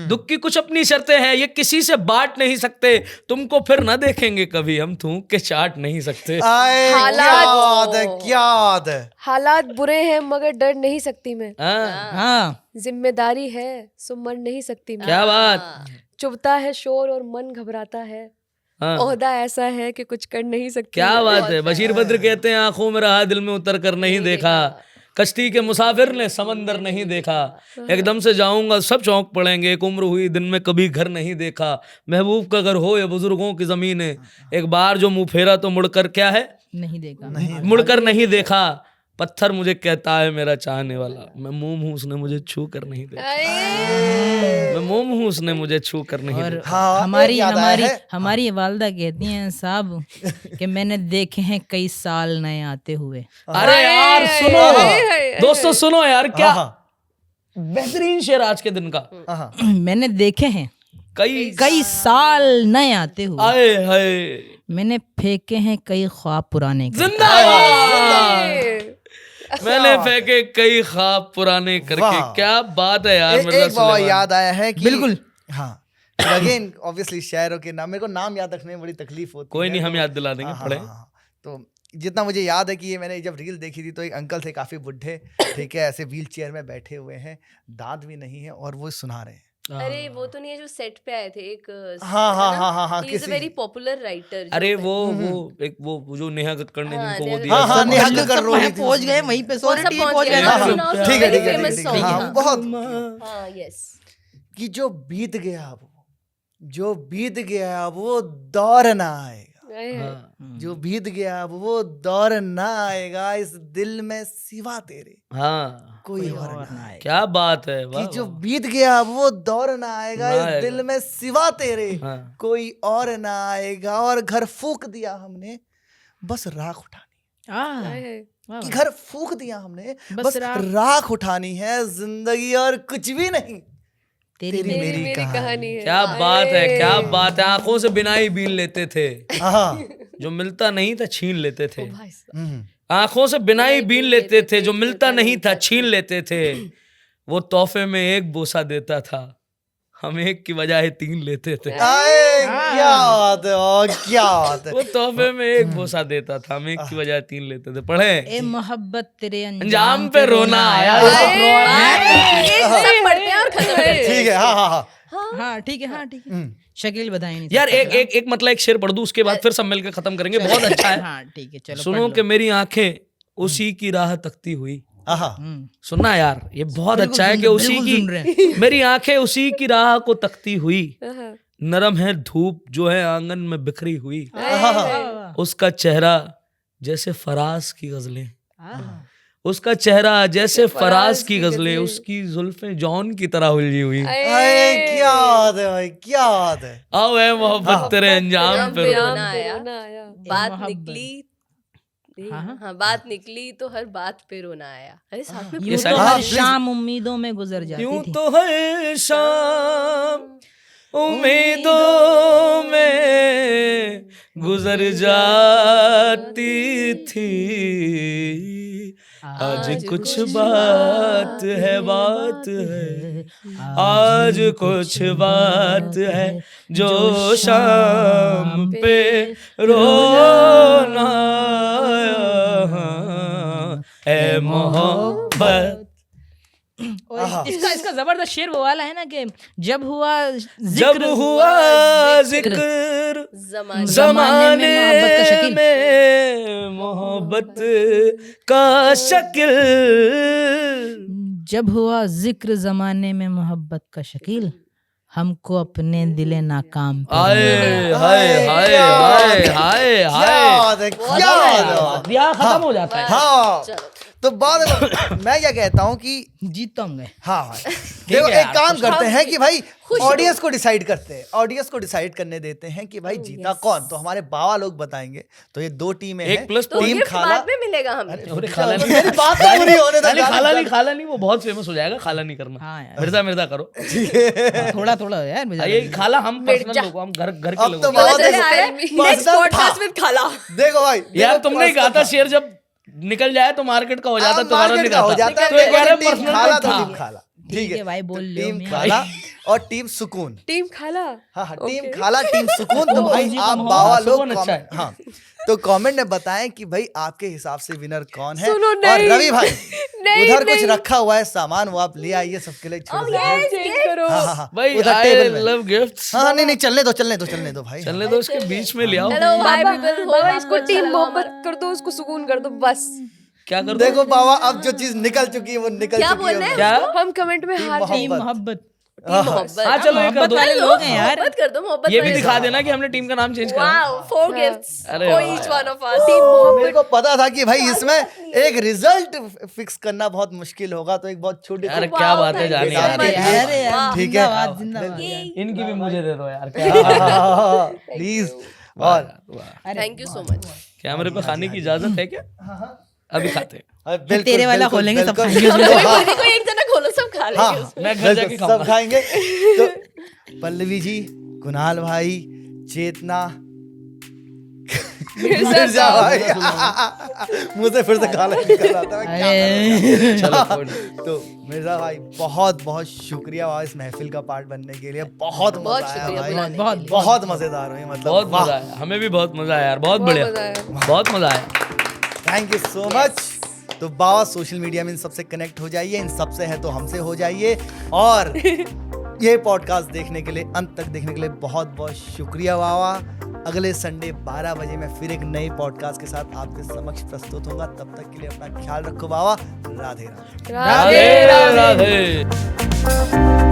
दुख की कुछ अपनी शर्तें हैं, ये किसी से बांट नहीं सकते। तुमको फिर न देखेंगे कभी, हम थूक के चाट नहीं सकते। आए, क्या बात है, क्या बात है। हालात बुरे हैं मगर डर नहीं सकती मैं। हाँ, हाँ। जिम्मेदारी है सो मर नहीं सकती मैं। क्या बात। चुभता है शोर और मन घबराता है, हाँ, ओहदा ऐसा है कि कुछ कर नहीं सकती क्या मैं। बात है। बशीर बद्र कहते हैं, आंखों में रहा दिल में उतर कर नहीं देखा, कश्ती के मुसाफिर ने समंदर नहीं देखा। एकदम से जाऊंगा सब चौंक पड़ेंगे, एक उम्र हुई दिन में कभी घर नहीं देखा। महबूब का घर हो या बुजुर्गों की जमीन है, एक बार जो मुंह फेरा तो मुड़कर क्या है, नहीं देखा। मुड़कर नहीं देखा। पत्थर मुझे कहता है मेरा चाहने वाला, मैं मोम हूँ उसने मुझे छू कर नहीं देखा। मैं मोम हूँ उसने मुझे छू कर नहीं और देखा। हाँ, हमारी याद आया हमारी है। हमारी वालदा कहती हैं साहब कि मैंने देखे हैं कई साल नए आते हुए। अरे यार सुनो दोस्तों, सुनो यार, क्या बेहतरीन शेर आज के दिन का। हाँ, मैंने देखे हैं कई साल नए आते हुए, आए हाय, मैंने फेंके हैं कई ख्वाब पुराने के। जिंदाबाद। मैंने फेंके कई ख्वाब पुराने करके। वाह। क्या बात है यार। मिर्जा एक बार सुलेमान। याद आया है कि बिल्कुल। हाँ, अगेन ऑब्वियसली शायरों के नाम, मेरे को नाम याद रखने में बड़ी तकलीफ होती कोई है। नहीं, हम तो- याद दिला देंगे, हाँ, पढ़े। हाँ, हाँ। तो जितना मुझे याद है कि ये मैंने जब रील देखी थी तो एक अंकल थे काफी बुढ़े, ठीक है, ऐसे व्हील चेयर में बैठे हुए हैं, दांत भी नहीं है और वो सुना रहे हैं। अरे वो तो नहीं है जो सेट पे आए थे एक हाँ, हाँ, हाँ, हाँ, हाँ, इज अ किसी- वेरी पॉपुलर राइटर। अरे वो एक वो जो नेहा कक्कड़ ने हाँ, जिनको वो नेहा दिया हाँ, हाँ, था। नेहा कक्कड़ रो रही थी। पहुंच गए वहीं पे, कौन सा पहुंच गया? हाँ, हाँ, सुनाओ, ठीक है, very ठीक है, famous ठीक है, song, हाँ, हाँ। बहुत हाँ यस। कि जो बीत गया जो बीत गया वो दौर ना आएगा, हाँ, जो बीत गया वो दौर ना आएगा, इस दिल में सिवा तेरे हाँ, कोई और ना आएगा। क्या बात है। कि वाह, जो वाह। बीत गया वो दौर ना आएगा, ना इस आएगा। दिल में सिवा तेरे हाँ। कोई और ना आएगा। और घर फूक दिया हमने बस राख उठानी, कि घर फूक दिया हमने बस बस राख उठानी है, जिंदगी और कुछ भी नहीं, तेरी तेरी मेरी मेरी कहानी है। क्या बात है, क्या बात है। आंखों से बिनाई बीन लेते थे, हाँ, जो मिलता नहीं था छीन लेते थे। हम्म, आंखों से बिनाई बीन लेते थे, जो मिलता नहीं था छीन लेते थे। वो तोहफे में एक बोसा देता था, हम एक की बजाय 3 लेते थे। आए, क्या बात है, और क्या बात है। वो तोहफे में एक बोसा देता था, हम एक की बजाय 3 लेते थे। पढ़े ए मोहब्बत तेरे अंजाम पे रोना आया। सब पढ़ते हैं और खत्म करते हैं। ठीक है, हाँ, हाँ, हाँ, हाँ ठीक है, हाँ ठीक है। शकील बताए नहीं यार एक मतलब एक शेर पढ़ दूं, उसके बाद फिर सब मिलकर खत्म करेंगे। बहुत अच्छा है। हाँ ठीक है, चलो सुनो कि मेरी आंखें उसी की राह तकती हुई। हाँ, सुनना यार, ये बहुत अच्छा है कि उसी बिल्कुल सुन रहे की मेरी आंखें उसी की राह को तकती हुई। नरम है धूप जो है आंगन में बिखरी हुई। उसका चेहरा जैसे फराज की गजलें, उसका चेहरा जैसे फराज की गजलें, उसकी जुल्फें जौन की तरह उलझी हुई। अरे क्या बात है भाई, क्या बात है। आओ है मोहब्बत तेरे अंजाम पे रोना। रोना आया। बात मोहब्बत। निकली, हाँ। हाँ बात निकली तो हर बात पे रोना आया। अरे साथ में यूं तो हर शाम उम्मीदों में गुजर जाती यूं थी। तो हर शाम उम्मीदों में गुजर जाती थी। आज कुछ बात है, बात है, आज कुछ बात है, जो शाम पे रोना है मोहब्बत। और इसका जबरदस्त शेर वो वाला है ना कि जब हुआ जिक्र जमाने जमाने में मोहब्बत का शकील। में मोहब्बत का शकील। जब हुआ जिक्र जमाने में मोहब्बत का शकील, हमको अपने दिले नाकाम पे हाय हाय हाय हाय हाय क्या हाय। बात है, क्या बात है। यहाँ खत्म हो जाता है। हाँ, चलो तो बाद में मैं क्या कहता हूँ कि जीत तो हम गए। हाँ भाई देखो है एक यार, काम करते हैं कि भाई खुश ऑडियंस को डिसाइड करते हैं, ऑडियंस को डिसाइड करने देते हैं कि भाई जीता कौन। तो हमारे बाबा लोग बताएंगे। तो ये 2 टीमें हैं। एक प्लस तो टीम गिफ्ट खाला बाद में मिलेगा हमें। अरे खाला नहीं, मेरी बात तो पूरी होने दो। खाला नहीं, वो बहुत फेमस हो जाएगा। खाला नहीं करना, हाँ यार, मिर्जा करो। थोड़ा थोड़ा यार मुझे ये खाला हम पर्सनल लोग, हम घर के अब लोग। तो पता बाबा चले देखो, आ रहा है, next personal podcast था। with खाला। देखो भाई यार देखो, तुमने ही कहा था personal शेर जब निकल जाए तो मार्केट का हो जाता, हाँ, तुम्हारा नहीं मार्केट का हो रहता। जाता है। तो ये कह रहे टीम पर्सनल खाला था। तो टीम खाला। ठीक है भाई, बोल लो टीम मैं। खाला और टीम सुकून। टीम खाला। हाँ टीम Okay. खाला टीम सुकून। तो भाई जी, आप हाँ, बाबा लोग सुकून अच्छा है। हाँ तो कमेंट में बताएं कि भाई आपके हिसाब से विनर कौन है। सुनो, और नहीं। रवि भाई नहीं, उधर कुछ नहीं। रखा हुआ है सामान, वो आप ले आइए सबके लिए छोटे से। चेंज करो। हाँ हाँ हाँ भाई उधर आई टेबल में। Love gifts. हाँ नहीं नहीं चलने दो भाई। चलने दो, उसके बीच में ले आओ। चलो भाई बाबा people, हो बाबा गया, इसको अच्छा टीम लगा मोहब्बत हमारा। कर दो, उसको सुकून कर दो बस। क्या कर दो? देखो बाबा अब जो चीज निकल चुकी है वो निकल क्या चुकी है। बोलना है? क्या? हम कमेंट में हार मोहब्बत। टीम मोहब्बत। मोहब्बत। हाँ चलो ये कर मोहब्बत दो। वाले लोग हैं यार। मोहब्बत कर दो, मोहब्बत ये भी वाले दिखा लोग। देना कि हमने टीम का नाम चेंज करा। Wow, 4 gifts अरे for वाह each यार। one of us। मेरे को पता था कि भाई इसमें एक रिजल्ट फिक्स करना बहुत मुश्किल होगा, तो एक बहुत छोटी यार सी क्या बात है जाने बेटा, यार। ठीक है। अरे यार, ठीक है। जिंदाबाद जिंदाबाद। इनकी भी मुझे दे दो यार। क्या प्लीज। वाह और यार, वाह। Thank you so much. कैमरे पे खाने की इजाजत है क्या? अभी खाते हैं। बिल्कुल, तेरे वाला बिल्कुल, खोलेंगे, सब बिल्कुल। खाएंगे उसमें। हाँ, कोई एक जना खोलो, सब खा लेंगे हाँ, उसमें। मैं घर बिल्कुल, जाके सब खाऊंगा। खाएंगे। तो पल्लवी जी, कुणाल भाई, चेतना, मिर्जा भाई मुझे फिर से खाना निकल रहा था, मैं क्या अरे चलो कोई नहीं। करूं? तो मिर्जा भाई बहुत बहुत शुक्रिया भाई इस महफिल का पार्ट बनने के लिए। बहुत बहुत मजा आया शुक्रिया भाई, बुलाने बहुत के लिए। बहुत मजेदार हुई, मतलब बहुत वाह। मजा आया, हमें भी बहुत मजा आया यार। बहुत बढ़िया, मजा आया। बहुत मजा आया। Thank you so much. तो बाबा सोशल मीडिया में इन सबसे कनेक्ट हो जाइए, इन सबसे है तो हमसे हो जाइए। और ये पॉडकास्ट देखने के लिए, अंत तक देखने के लिए बहुत बहुत शुक्रिया बाबा। अगले संडे 12 बजे मैं फिर एक नई पॉडकास्ट के साथ आपके समक्ष प्रस्तुत होगा। तब तक के लिए अपना ख्याल रखो बाबा। राधे राधे। राधे राधे।